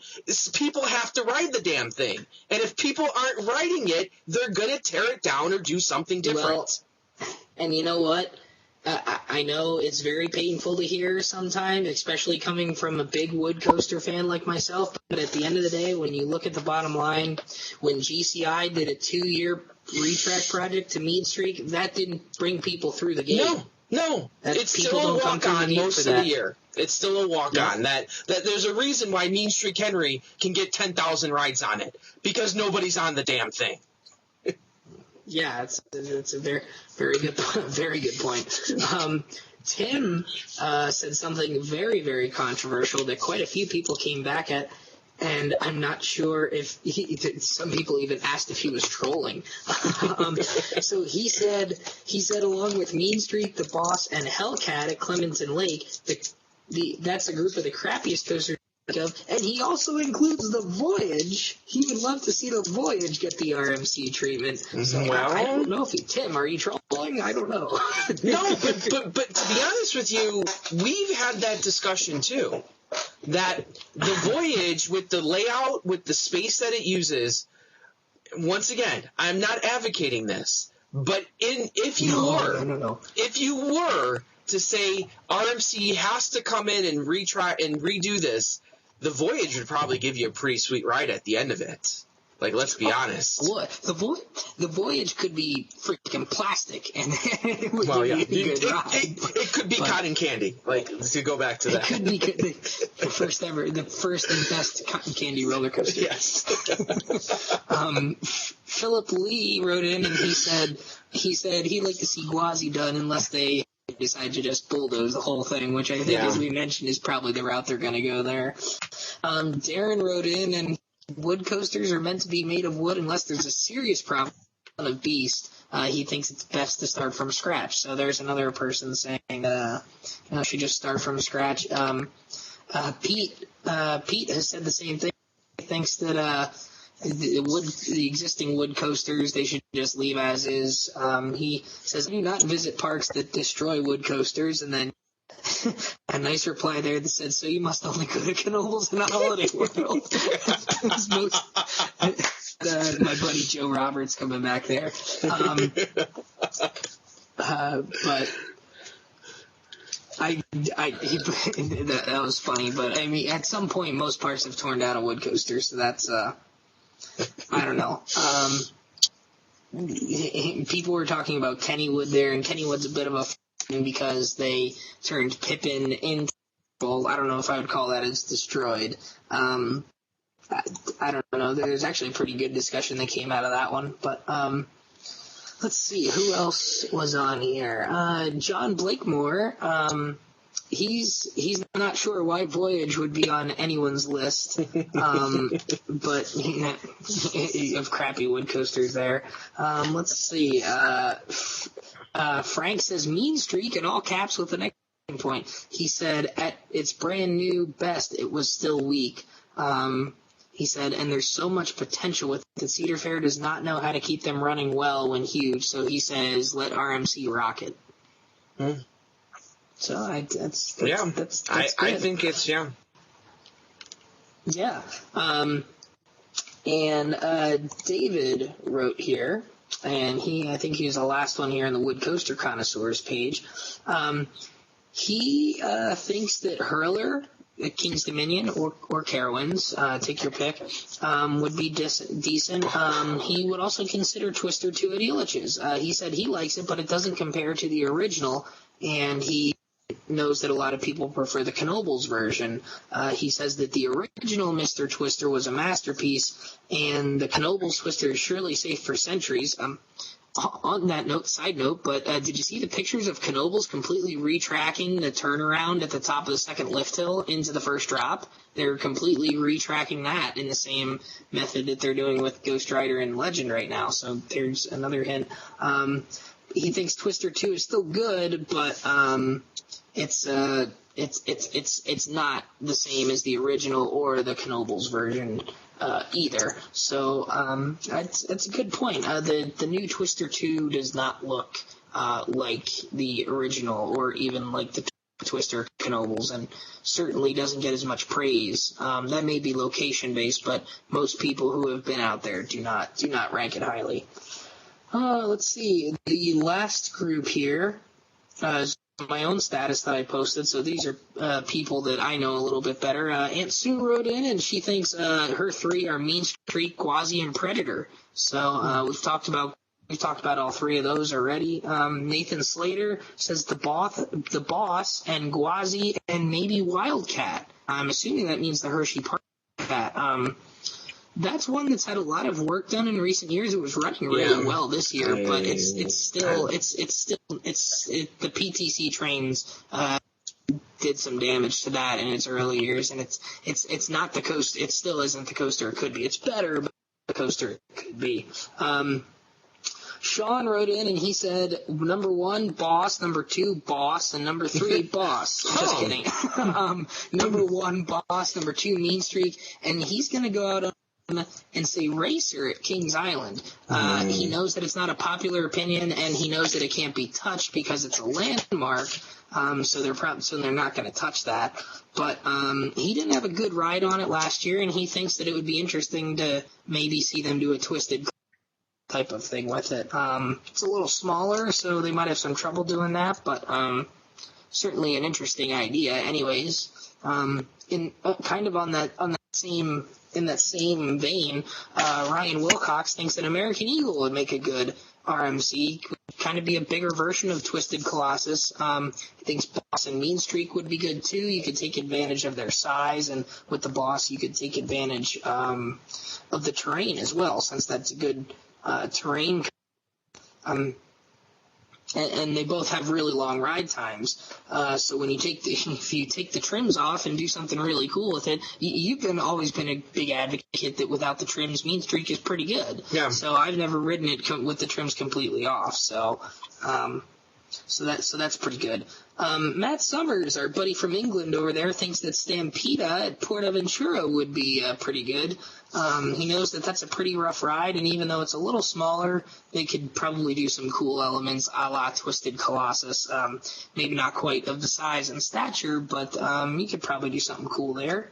People have to ride the damn thing. And if people aren't riding it, they're going to tear it down or do something different. Well, and you know what? I know it's very painful to hear sometimes, especially coming from a big wood coaster fan like myself. But at the end of the day, when you look at the bottom line, when GCI did a 2-year retrack project to Mean Streak, that didn't bring people through the gate. No. It's still a walk-on most of the year. It's still a walk-on. That there's a reason why Mean Streak Henry can get 10,000 rides on it, because nobody's on the damn thing. Yeah, it's a very good point. Tim said something very, very controversial that quite a few people came back at, and I'm not sure if some people even asked if he was trolling. So he said along with Mean Streak, The Boss, and Hellcat at Clementon Lake, that's a group of the crappiest coasters. And he also includes the Voyage. He would love to see the Voyage get the RMC treatment. So I don't know if Tim, are you trolling? I don't know. No, but to be honest with you, we've had that discussion too. That the Voyage, with the layout, with the space that it uses, once again, I'm not advocating this, but if you were to say RMC has to come in and retry and redo this, the Voyage would probably give you a pretty sweet ride at the end of it. Like, let's be honest. What? The Voyage could be freaking plastic, and it would be a good ride. It could be cotton candy. Like, to go back to that. It could be the first and best cotton candy roller coaster. Yes. Philip Lee wrote in, and he said he'd like to see Gwazi done unless they decide to just bulldoze the whole thing, which I think, as we mentioned, is probably the route they're going to go there. Darren wrote in, and wood coasters are meant to be made of wood unless there's a serious problem of beast. He thinks it's best to start from scratch. So there's another person saying that should just start from scratch. Pete has said the same thing. He thinks that the existing wood coasters, they should just leave as is. He says, do not visit parks that destroy wood coasters, and then a nice reply there that said, so you must only go to Knoebels and Holiday World. My buddy Joe Roberts coming back there. But that was funny, but I mean, at some point, most parks have torn down a wood coaster, so that's, I don't know. People were talking about Kennywood there, and Kennywood's a bit of a because they turned Pippin into, well, I don't know if I would call that as destroyed. I don't know. There's actually a pretty good discussion that came out of that one, but let's see, who else was on here? John Blakemore. He's not sure why Voyage would be on anyone's list, but of crappy wood coasters there. Let's see. Frank says Mean Streak in all caps with an exclamation point. He said at its brand new best, it was still weak. He said, and there's so much potential with it. The Cedar Fair does not know how to keep them running well when huge. So he says, let RMC rock it. So that's I think it's yeah. And David wrote here, and I think he was the last one here on the Wood Coaster Connoisseurs page. He thinks that Hurler, King's Dominion, or Carowinds, take your pick, would be decent. He would also consider Twister 2 at Elitch's. He said he likes it, but it doesn't compare to the original, and he knows that a lot of people prefer the Knoebels version. He says that the original Mr. Twister was a masterpiece, and the Knoebels Twister is surely safe for centuries. On that note, side note, but did you see the pictures of Knoebels completely retracking the turnaround at the top of the second lift hill into the first drop? They're completely retracking that in the same method that they're doing with Ghost Rider and Legend right now. So there's another hint. He thinks Twister 2 is still good, but it's not the same as the original or the Knoebels version either. So that's a good point. The new Twister 2 does not look like the original or even like the Twister Knoebels, and certainly doesn't get as much praise. That may be location based, but most people who have been out there do not rank it highly. Let's see. The last group here is my own status that I posted, so these are people that I know a little bit better. Aunt Sue wrote in, and she thinks her three are Mean Streak, Quasi, and Predator. So we've talked about all three of those already. Nathan Slater says the Boss, and Gwazi, and maybe Wildcat. I'm assuming that means the Hershey Park Cat. That's one that's had a lot of work done in recent years. It was running really well this year, but the PTC trains did some damage to that in its early years, and it's not the coaster. It still isn't the coaster it could be. It's better, but the coaster it could be. Sean wrote in and he said, number 1, Boss, number 2, Boss, and number 3, Boss. Just kidding. Number 1, Boss, number 2, Mean Streak, and he's going to go out and say Racer at Kings Island. He knows that it's not a popular opinion, and he knows that it can't be touched because it's a landmark, so they're not going to touch that. But he didn't have a good ride on it last year, and he thinks that it would be interesting to maybe see them do a twisted type of thing with it. It's a little smaller, so they might have some trouble doing that, but certainly an interesting idea. Anyways, in that same vein, Ryan Wilcox thinks that American Eagle would make a good RMC, could kind of be a bigger version of Twisted Colossus. He thinks Boss and Mean Streak would be good too. You could take advantage of their size, and with the Boss, you could take advantage of the terrain as well, since that's a good terrain. And they both have really long ride times. So when if you take the trims off and do something really cool with it, you've always been a big advocate that without the trims, Mean Streak is pretty good. Yeah. So I've never ridden it with the trims completely off. So So that's pretty good. Matt Summers, our buddy from England over there, thinks that Stampeda at Portaventura would be pretty good. He knows that that's a pretty rough ride, and even though it's a little smaller, they could probably do some cool elements a la Twisted Colossus. Maybe not quite of the size and stature, but you could probably do something cool there.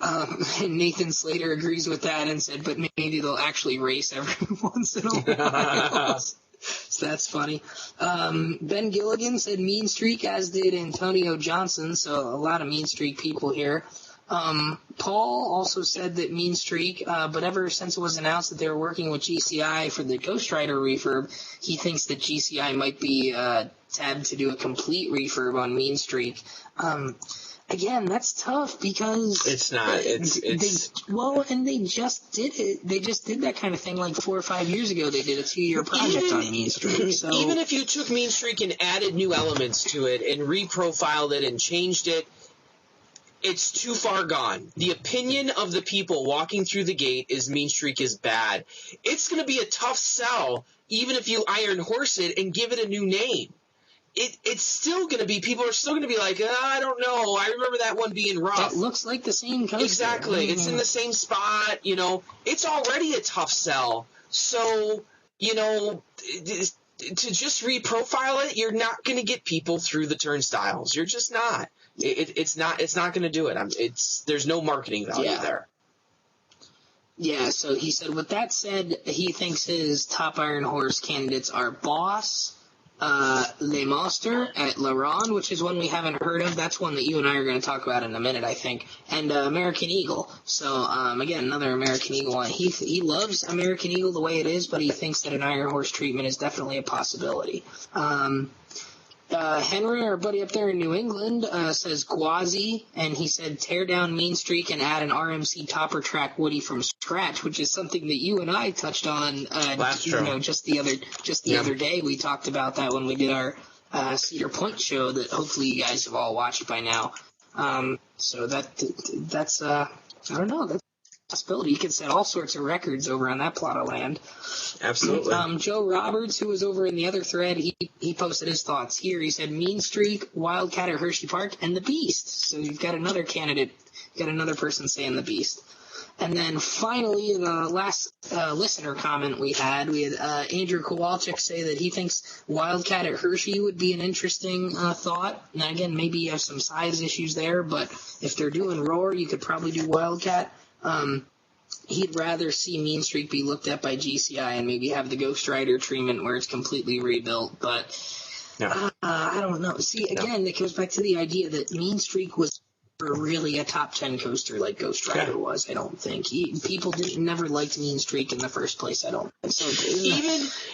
And Nathan Slater agrees with that and said, but maybe they'll actually race every once in a while. So that's funny. Ben Gilligan said Mean Streak, as did Antonio Johnson, so a lot of Mean Streak people here. Paul also said that Mean Streak, but ever since it was announced that they were working with GCI for the Ghost Rider refurb, he thinks that GCI might be tabbed to do a complete refurb on Mean Streak. Again, that's tough because it's not. And they just did it. They just did that kind of thing like 4 or 5 years ago. They did a 2-year project on Mean Streak. So even if you took Mean Streak and added new elements to it and reprofiled it and changed it, it's too far gone. The opinion of the people walking through the gate is Mean Streak is bad. It's going to be a tough sell, even if you Iron Horse it and give it a new name. It's still going to be, people are still going to be like, I don't know. I remember that one being rough. It looks like the same coaster. Exactly. It's in the same spot. It's already a tough sell. So, to just reprofile it, you're not going to get people through the turnstiles. You're just not. It's not going to do it. There's no marketing value there. Yeah, so he said, with that said, he thinks his top Iron Horse candidates are Boss, Le Monster at Laron, which is one we haven't heard of. That's one that you and I are going to talk about in a minute, I think. And American Eagle. So, again, another American Eagle one. He loves American Eagle the way it is, but he thinks that an Iron Horse treatment is definitely a possibility. Henry, our buddy up there in New England, says Gwazi, and he said tear down Mean Streak and add an RMC topper track Woody from scratch, which is something that you and I touched on just the other day. We talked about that when we did our Cedar Point show that hopefully you guys have all watched by now. So that's I don't know, that's a possibility. You could set all sorts of records over on that plot of land. Absolutely. Joe Roberts, who was over in the other thread, he posted his thoughts here. He said Mean Streak, Wildcat at Hershey Park, and the Beast. So you've got another candidate, got another person saying the Beast. And then finally, the last listener comment we had Andrew Kowalczyk say that he thinks Wildcat at Hershey would be an interesting thought. Now, again, maybe you have some size issues there, but if they're doing Roar, you could probably do Wildcat. He'd rather see Mean Streak be looked at by GCI and maybe have the Ghost Rider treatment where it's completely rebuilt. But I don't know. See, again, it goes back to the idea that Mean Streak was really a top 10 coaster like Ghost Rider was. I don't think people never liked Mean Streak in the first place. I don't think so.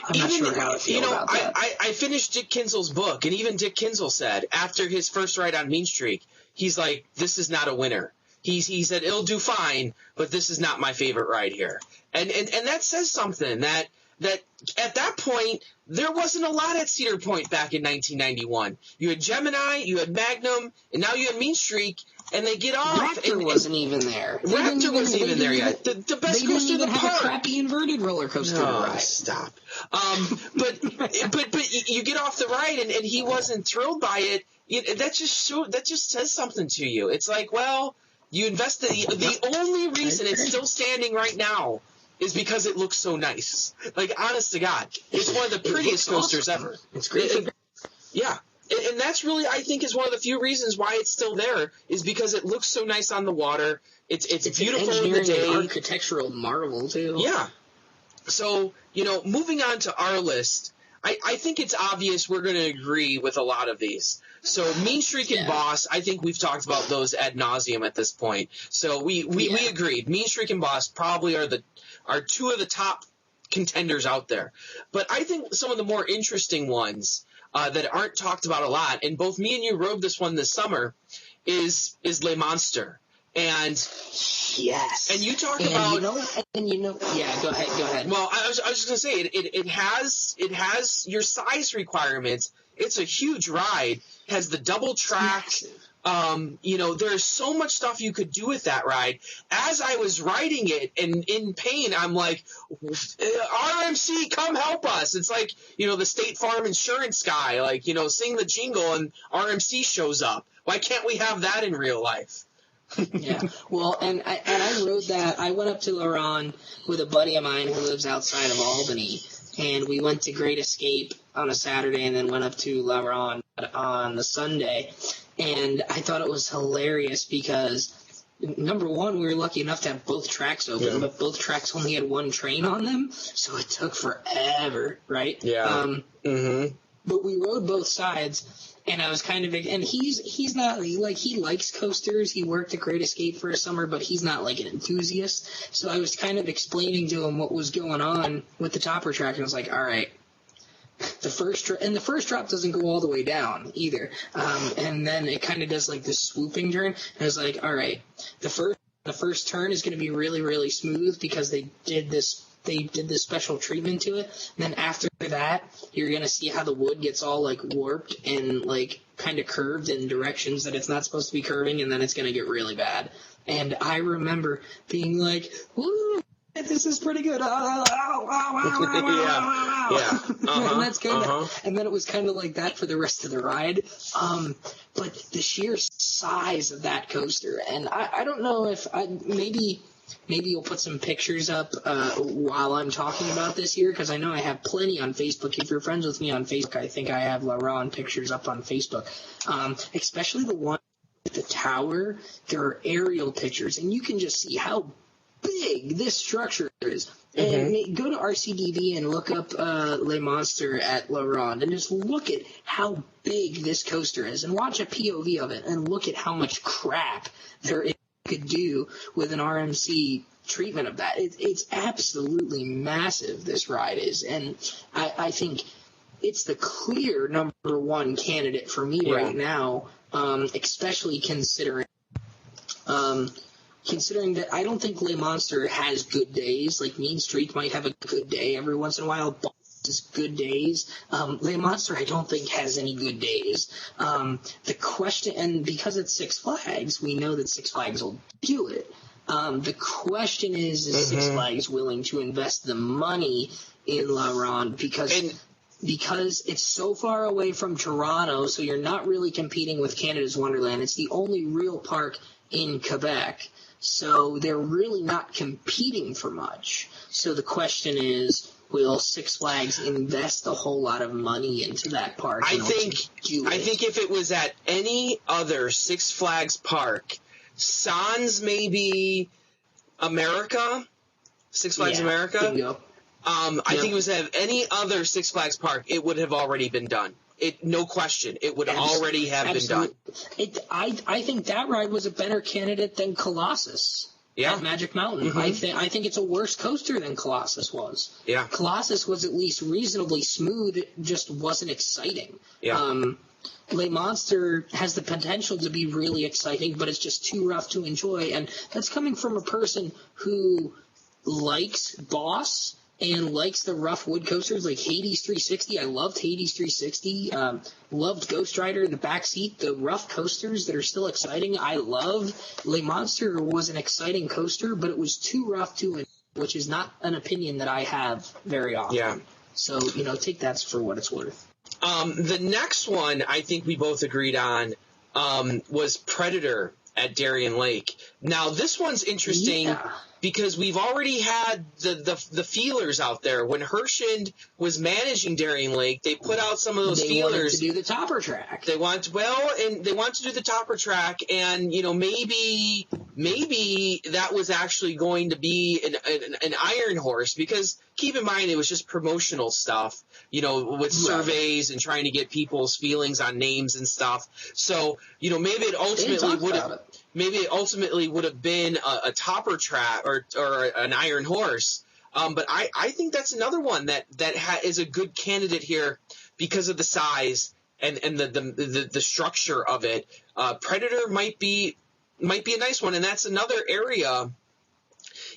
I'm not sure how I feel about that. I finished Dick Kinzel's book, and even Dick Kinzel said after his first ride on Mean Streak, he's like, "This is not a winner." He said, it'll do fine, but this is not my favorite ride here. And that says something, that at that point, there wasn't a lot at Cedar Point back in 1991. You had Gemini, you had Magnum, and now you have Mean Streak, and they get off. Raptor wasn't even there. Raptor wasn't even there yet. The best coaster in the park. They didn't even have a crappy inverted roller coaster to ride. Stop. But you get off the ride, and he wasn't thrilled by it. That just says something to you. It's like, well, you invested. The only reason it's still standing right now is because it looks so nice. Like, honest to God, it's one of the prettiest coasters ever. It's great. Yeah. And that's really, I think, is one of the few reasons why it's still there, is because it looks so nice on the water. It's beautiful in the day. An architectural marvel, too. Yeah. So, moving on to our list, I think it's obvious we're going to agree with a lot of these. So Mean Streak and Boss, I think we've talked about those ad nauseum at this point. So we agreed. Mean Streak and Boss probably are two of the top contenders out there. But I think some of the more interesting ones that aren't talked about a lot, and both me and you rode this one this summer, is Le Monster. And yes, and you talk about go ahead. Well, I was just gonna say it has your size requirements. It's a huge ride. Has the double track. There's so much stuff you could do with that ride. As I was riding it and in pain, I'm like, RMC, come help us. It's like, the State Farm insurance guy, like, sing the jingle and RMC shows up. Why can't we have that in real life? Yeah, well, and I rode that. I went up to Laron with a buddy of mine who lives outside of Albany, and we went to Great Escape on a Saturday and then went up to Laron on the Sunday. And I thought it was hilarious because, number one, we were lucky enough to have both tracks open, but both tracks only had one train on them, so it took forever, right? Yeah. But we rode both sides, and I was kind of, and he's not, like, he likes coasters. He worked at Great Escape for a summer, but he's not, like, an enthusiast. So I was kind of explaining to him what was going on with the topper track, and I was like, all right. The first drop doesn't go all the way down either, and then it kind of does like this swooping turn. And I was like, all right, the first turn is going to be really, really smooth because they did this special treatment to it. And then after that, you're going to see how the wood gets all like warped and like kind of curved in directions that it's not supposed to be curving, and then it's going to get really bad. And I remember being like, woo, this is pretty good. And that's good. And then it was kind of like that for the rest of the ride. But the sheer size of that coaster, and I don't know if maybe you'll put some pictures up while I'm talking about this here, because I know I have plenty on Facebook. If you're friends with me on Facebook, I think I have LaRon pictures up on Facebook, especially the one with the tower. There are aerial pictures, and you can just see how big this structure is. And go to RCDV and look up Le Monster at La Ronde and just look at how big this coaster is and watch a POV of it and look at how much crap there is could do with an RMC treatment of that. It's absolutely massive, this ride is. And I think it's the clear number one candidate for me right now, especially considering that I don't think Le Monster has good days. Like Mean Streak might have a good day every once in a while. Boss is good days. Le Monster I don't think has any good days. The question, and because it's Six Flags, we know that Six Flags will do it. The question is Six Flags willing to invest the money in La Ronde because it's so far away from Toronto, so you're not really competing with Canada's Wonderland. It's the only real park in Quebec. So they're really not competing for much. So the question is, will Six Flags invest a whole lot of money into that park? I think if it was at any other Six Flags park, sans maybe America, Six Flags America, bingo. I think it was at any other Six Flags park, it would have already been done. No question. It would already have been done. I think that ride was a better candidate than Colossus at Magic Mountain. I think it's a worse coaster than Colossus was. Yeah. Colossus was at least reasonably smooth. It just wasn't exciting. Yeah. Le Monster has the potential to be really exciting, but it's just too rough to enjoy. And that's coming from a person who likes Boss and likes the rough wood coasters like Hades 360. I loved Hades 360. Loved Ghost Rider, the back seat, the rough coasters that are still exciting. I love Le Monster was an exciting coaster, but it was too rough to enjoy, which is not an opinion that I have very often. Yeah. So, take that for what it's worth. The next one I think we both agreed on was Predator at Darien Lake. Now, this one's interesting because we've already had the feelers out there. When Hershend was managing Darien Lake, they put out some of those feelers. They wanted to do the topper track. They want to do the topper track, and maybe that was actually going to be an iron horse, because keep in mind it was just promotional stuff, with surveys and trying to get people's feelings on names and stuff. So, maybe it ultimately would have been a topper track or an iron horse. But I think that's another one that is a good candidate here because of the size and the structure of it. Predator might be a nice one, and that's another area.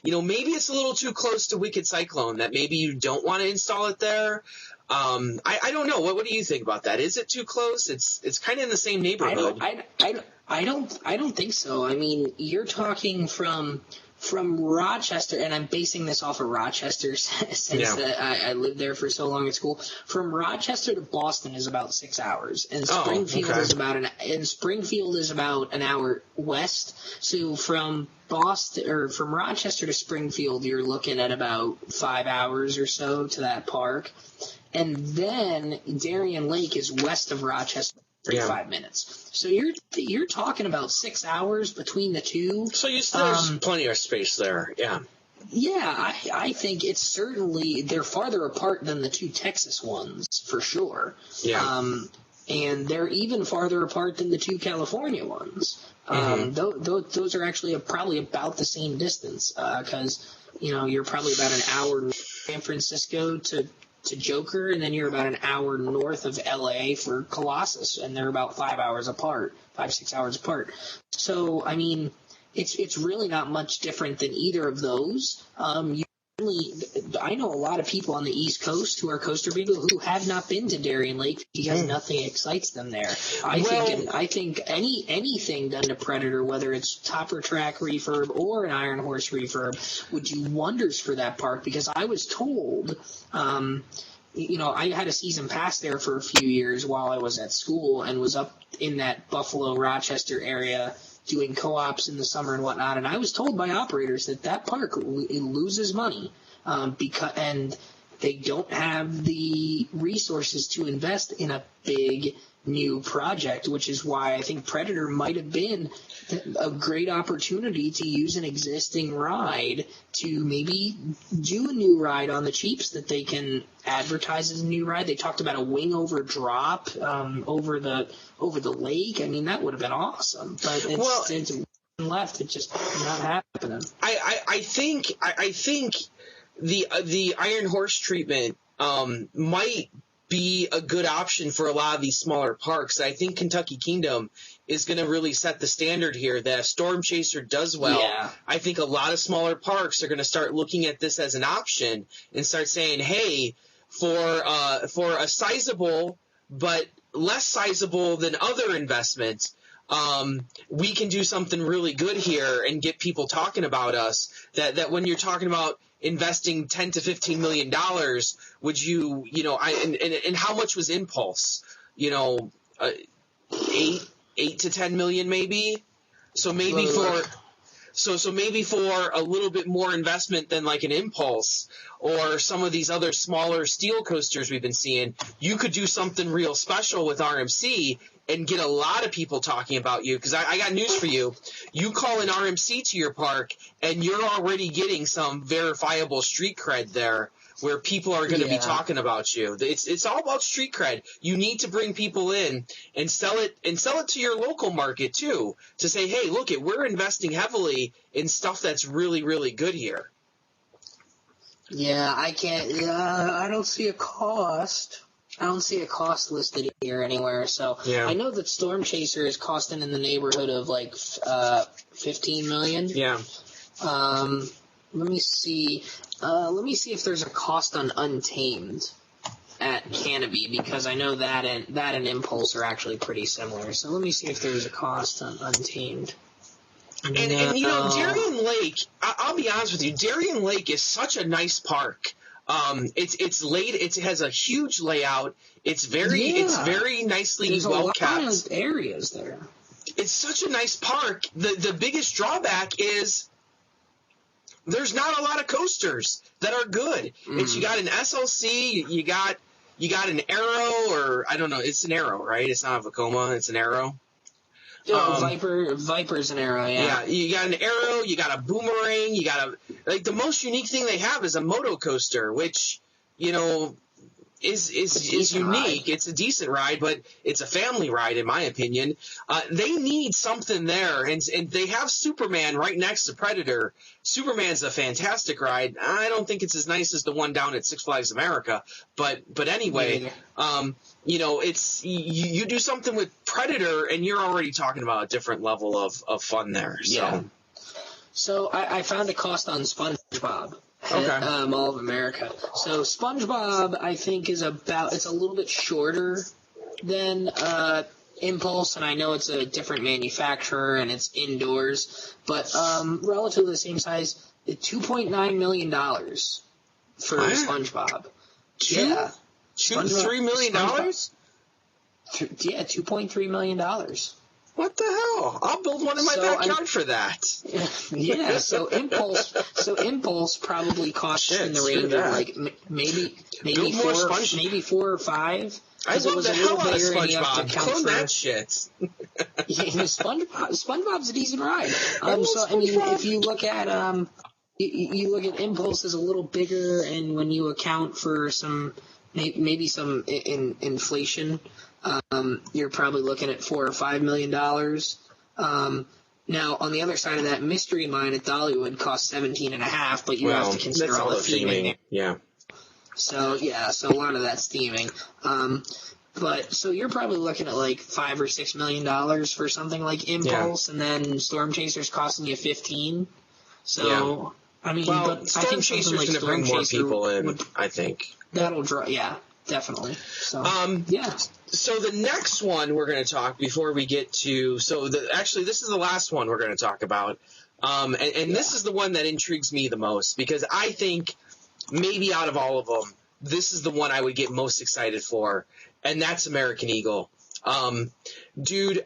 Maybe it's a little too close to Wicked Cyclone that maybe you don't want to install it there. I don't know. What do you think about that? Is it too close? It's kind of in the same neighborhood. I don't think so. I mean, you're talking from Rochester, and I'm basing this off of Rochester since I lived there for so long at school. From Rochester to Boston is about 6 hours, and Springfield is about an hour west. So from Rochester to Springfield, you're looking at about 5 hours or so to that park, and then Darien Lake is west of Rochester. 35 minutes. So you're talking about 6 hours between the two. So there's plenty of space there. Yeah. Yeah, I think it's certainly they're farther apart than the two Texas ones for sure. Yeah. And they're even farther apart than the two California ones. Those are actually probably about the same distance because you're probably about an hour from San Francisco to Joker, and then you're about an hour north of LA for Colossus, and they're about 5 hours apart, 6 hours apart. So, I mean, it's really not much different than either of those. I know a lot of people on the East Coast who are coaster people who have not been to Darien Lake because nothing excites them there. I think anything done to Predator, whether it's Topper Track refurb or an Iron Horse refurb, would do wonders for that park because I was told I had a season pass there for a few years while I was at school and was up in that Buffalo, Rochester area doing co-ops in the summer and whatnot. And I was told by operators that park loses money and they don't have the resources to invest in a big new project, which is why I think Predator might have been a great opportunity to use an existing ride to maybe do a new ride on the cheaps that they can advertise as a new ride. They talked about a wing over drop over the lake. I mean, that would have been awesome, but it's left. It's just not happening. I think the Iron Horse treatment might be a good option for a lot of these smaller parks. I think Kentucky Kingdom is going to really set the standard here that Storm Chaser does well. Yeah. I think a lot of smaller parks are going to start looking at this as an option and start saying, hey, for a sizable but less sizable than other investments, we can do something really good here and get people talking about us. That when you're talking about investing $10 to $15 million, would you, and how much was Impulse? 8 to 10 million maybe. So maybe so maybe for a little bit more investment than like an Impulse or some of these other smaller steel coasters we've been seeing, you could do something real special with RMC and get a lot of people talking about you. Because I got news for you. You call an RMC to your park, and you're already getting some verifiable street cred there where people are going to be talking about you. It's all about street cred. You need to bring people in and sell it to your local market too, to say, hey, look, we're investing heavily in stuff that's really, really good here. Yeah, I can't. I don't see a cost. I don't see a cost listed here anywhere. So I know that Storm Chaser is costing in the neighborhood of like $15 million. Yeah. Let me see. Let me see if there's a cost on Untamed at Canopy, because I know that and Impulse are actually pretty similar. So let me see if there's a cost on Untamed. And Darien Lake, I'll be honest with you, Darien Lake is such a nice park. It has a huge layout. It's very nicely well kept. There's a lot of areas there. It's such a nice park. The biggest drawback is there's not a lot of coasters that are good. It's you got an SLC, you got an Arrow, or I don't know, it's an Arrow, right? It's not a Vekoma, it's an Arrow. Viper's an Arrow, yeah. Yeah, you got an Arrow, you got a Boomerang, you got the most unique thing they have is a moto coaster, which, is unique. Ride. It's a decent ride, but it's a family ride in my opinion. They need something there, and they have Superman right next to Predator. Superman's a fantastic ride. I don't think it's as nice as the one down at Six Flags America, but anyway, it's you do something with Predator, and you're already talking about a different level of fun there. So. Yeah. So I found a cost on SpongeBob. Okay. All of America. So SpongeBob, I think, it's a little bit shorter than Impulse, and I know it's a different manufacturer and it's indoors, but relatively the same size. $2.9 million for What? SpongeBob. $3 million? Yeah, $2.3 million. What the hell? I'll build one in my backyard for that. Yeah, so Impulse probably costs in the range of like maybe four or five. I love the hell out of SpongeBob. Clone that shit. Yeah, SpongeBob's a decent ride. If you look at you look at Impulse as a little bigger, and when you account for maybe some inflation, you're probably looking at $4 or $5 million. Now, on the other side of that, Mystery Mine at Dollywood costs 17.5, but you have to consider all the theming. Yeah. So a lot of that's theming. But so you're probably looking at like $5 or $6 million for something like Impulse, and then Storm Chaser's costing you 15. So I mean, but Storm I think Chaser's something like going to bring more people in. I think that'll draw. Yeah, definitely. So yeah. So the next one we're going to talk before we get to this is the last one we're going to talk about, and this is the one that intrigues me the most because I think maybe out of all of them, this is the one I would get most excited for, and that's American Eagle. Dude,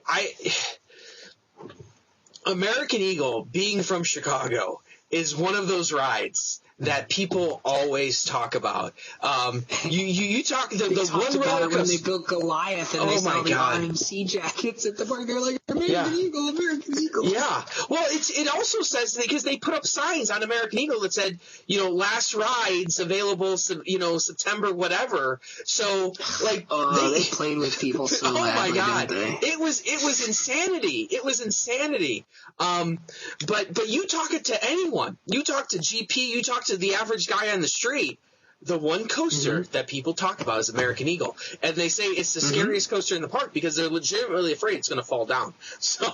American Eagle, being from Chicago, is one of those rides that people always talk about. You talk the one roller coaster when they built Goliath and they saw the RMC jackets at the park. They're like, American Eagle. Yeah. Well, it also says, because they put up signs on American Eagle that said, last rides available, September whatever. So like they played with people so badly. Oh my God, didn't they? it was insanity. It was insanity. But you talk it to anyone. You talk to GP. You talk to the average guy on the street. The one coaster that people talk about is American Eagle, and they say it's the scariest coaster in the park because they're legitimately afraid it's going to fall down. So,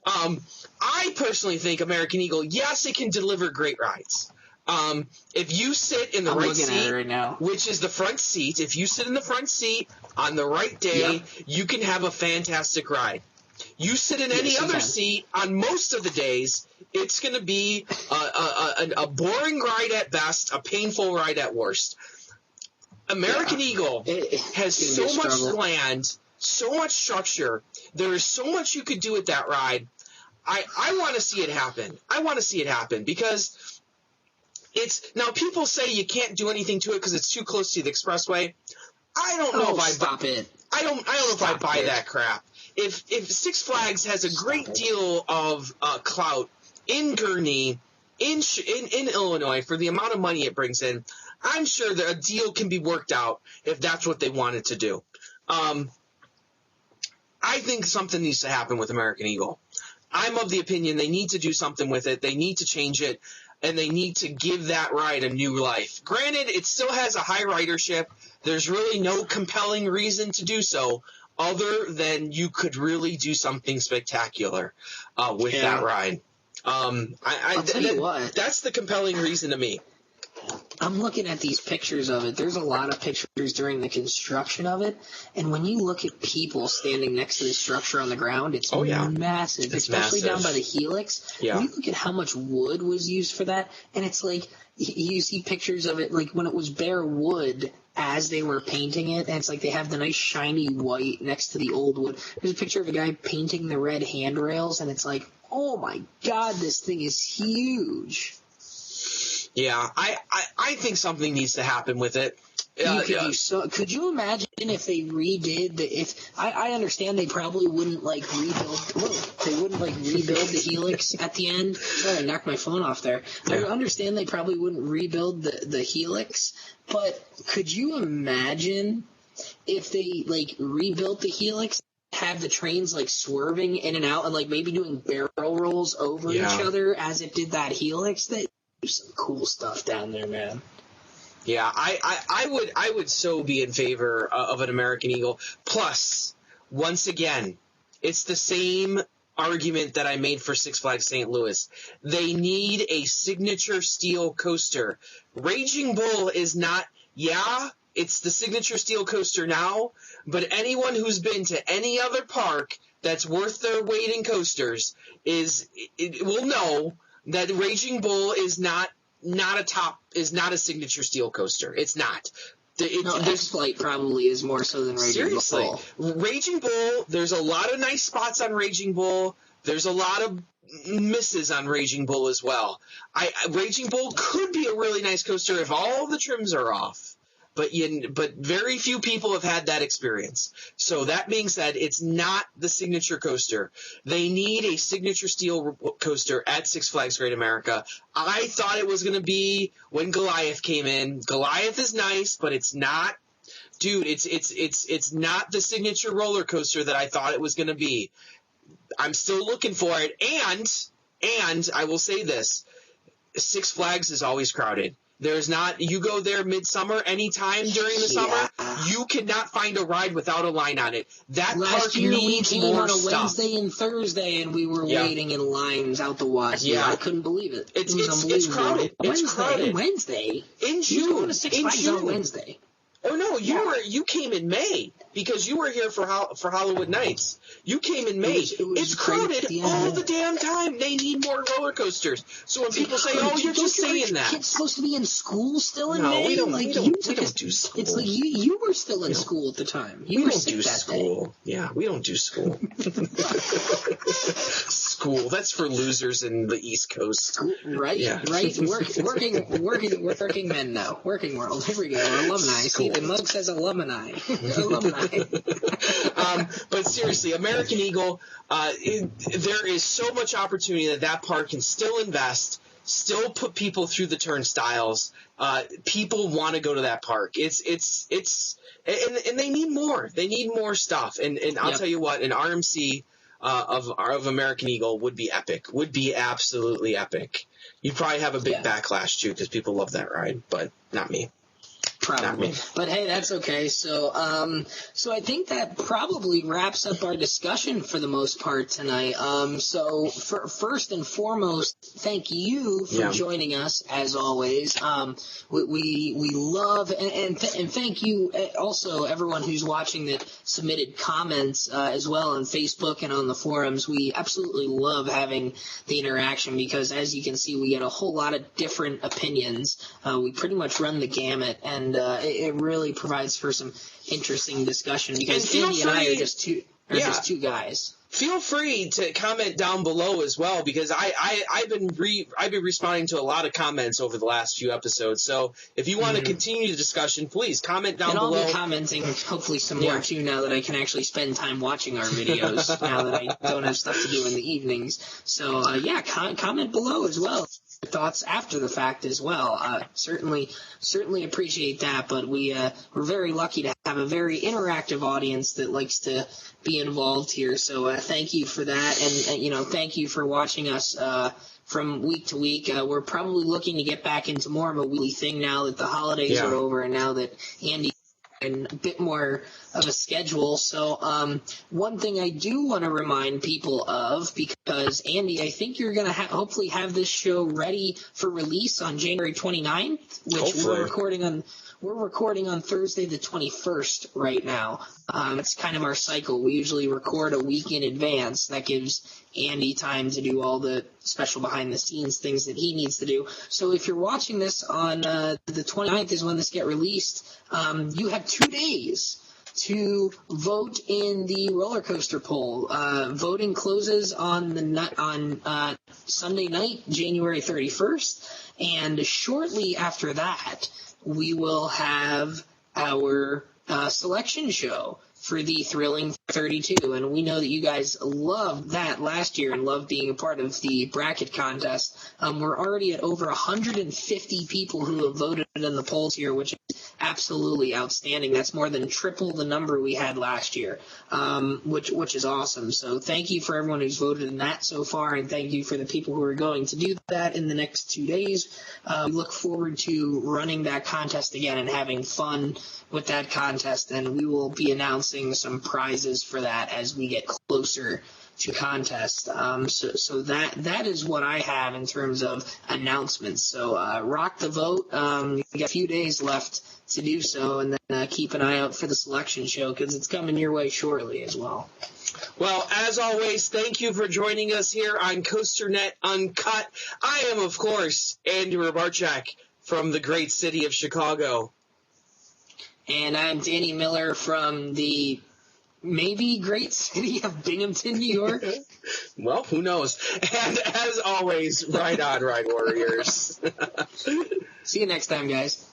I personally think American Eagle, yes, it can deliver great rides. If you sit in the right seat, right now, which is the front seat, if you sit in the front seat on the right day, you can have a fantastic ride. You sit in any other seat on most of the days, it's going to be a boring ride at best, a painful ride at worst. American Eagle has so much land, so much structure. There is so much you could do with that ride. I want to see it happen. I want to see it happen because now people say you can't do anything to it because it's too close to the expressway. I don't know I don't know if I buy that crap. If Six Flags has a great deal of clout in Gurnee, in Illinois, for the amount of money it brings in, I'm sure that a deal can be worked out if that's what they wanted to do. I think something needs to happen with American Eagle. I'm of the opinion they need to do something with it. They need to change it, and they need to give that ride a new life. Granted, it still has a high ridership. There's really no compelling reason to do so, other than you could really do something spectacular with that ride. I'll tell you what. That's the compelling reason to me. I'm looking at these pictures of it. There's a lot of pictures during the construction of it, and when you look at people standing next to the structure on the ground, it's massive, especially down by the helix. Yeah. When you look at how much wood was used for that, and it's like you see pictures of it like when it was bare wood as they were painting it, and it's like they have the nice shiny white next to the old wood. There's a picture of a guy painting the red handrails, and it's like, oh my God, this thing is huge. Yeah, I think something needs to happen with it. Could you imagine if they redid I understand they probably wouldn't rebuild the helix at the end. Sorry, I knocked my phone off there. Yeah. I understand they probably wouldn't rebuild the helix, but could you imagine if they rebuilt the helix, have the trains swerving in and out and maybe doing barrel rolls over each other as it did that helix? That some cool stuff down there, man. Yeah, I would so be in favor of an American Eagle. Plus, once again, it's the same argument that I made for Six Flags St. Louis. They need a signature steel coaster. Raging Bull is not, it's the signature steel coaster now, but anyone who's been to any other park that's worth their weight in coasters will know that Raging Bull is not a signature steel coaster. It's not. X-Flight probably is more so than Raging Bull. Raging Bull, there's a lot of nice spots on Raging Bull. There's a lot of misses on Raging Bull as well. Raging Bull could be a really nice coaster if all the trims are off. But very few people have had that experience. So that being said, it's not the signature coaster. They need a signature steel coaster at Six Flags Great America. I thought it was going to be when Goliath came in. Goliath is nice, but it's not. Dude, it's not the signature roller coaster that I thought it was going to be. I'm still looking for it. And I will say this, Six Flags is always crowded. There's not – you go there midsummer anytime during the summer, you cannot find a ride without a line on it. That Last park year needs we came more on a stuff. Wednesday and Thursday, and we were waiting in lines out the wazoo. Yeah. I couldn't believe it. It's unbelievable. crowded. It's crowded. Wednesday? In June. Who's going to Six Flags on Wednesday? Oh no, you came in May because you were here for Hollywood Nights. You came in May. It's crowded all the damn time. They need more roller coasters. So when people say, "Oh, you're just saying that," kids supposed to be in school still in no, May? we don't. Like, We don't do school. It's like you were still in school at the time. You we were don't sick do that school. day. Yeah, we don't do school. School. That's for losers in the East Coast. School, right? Yeah. Right. Working men now. Working world. Here we go. Alumni. School. See, the mug says alumni. Alumni. But seriously, American Eagle, there is so much opportunity that park can still invest, still put people through the turnstiles. People want to go to that park. And they need more. They need more stuff. And I'll tell you what, an RMC of American Eagle would be epic. Would be absolutely epic. You'd probably have a big backlash too because people love that ride, but not me. Probably. But hey, that's okay. So I think that probably wraps up our discussion for the most part tonight. So first and foremost, thank you for joining us as always. We love and thank you also everyone who's watching that submitted comments as well on Facebook and on the forums. We absolutely love having the interaction because as you can see, we get a whole lot of different opinions. We pretty much run the gamut and it really provides for some interesting discussion because Andy and I are just two guys. Feel free to comment down below as well because I've been responding to a lot of comments over the last few episodes. So if you want to continue the discussion, please comment down below. And I'll be commenting hopefully some more too now that I can actually spend time watching our videos now that I don't have stuff to do in the evenings. So comment below as well. Thoughts after the fact as well. Certainly appreciate that, but we're very lucky to have a very interactive audience that likes to be involved here. So thank you for that, and thank you for watching us from week to week. We're probably looking to get back into more of a weekly thing now that the holidays are over, and now that Andy and a bit more of a schedule. So one thing I do want to remind people of, because Andy, I think you're going to hopefully have this show ready for release on January 29th, which hopefully. We're recording on Thursday the 21st right now. It's kind of our cycle. We usually record a week in advance. That gives Andy time to do all the special behind-the-scenes things that he needs to do. So if you're watching this on the 29th is when this get released, you have 2 days to vote in the roller coaster poll. Voting closes on Sunday night, January 31st, and shortly after that, we will have our selection show for the Thrilling 32, and we know that you guys loved that last year and loved being a part of the bracket contest. We're already at over 150 people who have voted in the polls here, which is absolutely outstanding. That's more than triple the number we had last year, which is awesome. So thank you for everyone who's voted in that so far, and thank you for the people who are going to do that in the next 2 days. We look forward to running that contest again and having fun with that contest, and we will be announcing some prizes tease for that as we get closer to contest. So that is what I have in terms of announcements. So rock the vote. You got a few days left to do so, and then keep an eye out for the selection show because it's coming your way shortly as well. Well, as always, thank you for joining us here on COASTER-net Uncut. I am, of course, Andrew Rabarchak from the great city of Chicago. And I'm Danny Miller from the maybe great city of Binghamton, New York. Well, who knows? And as always, ride on, Ride Warriors. See you next time, guys.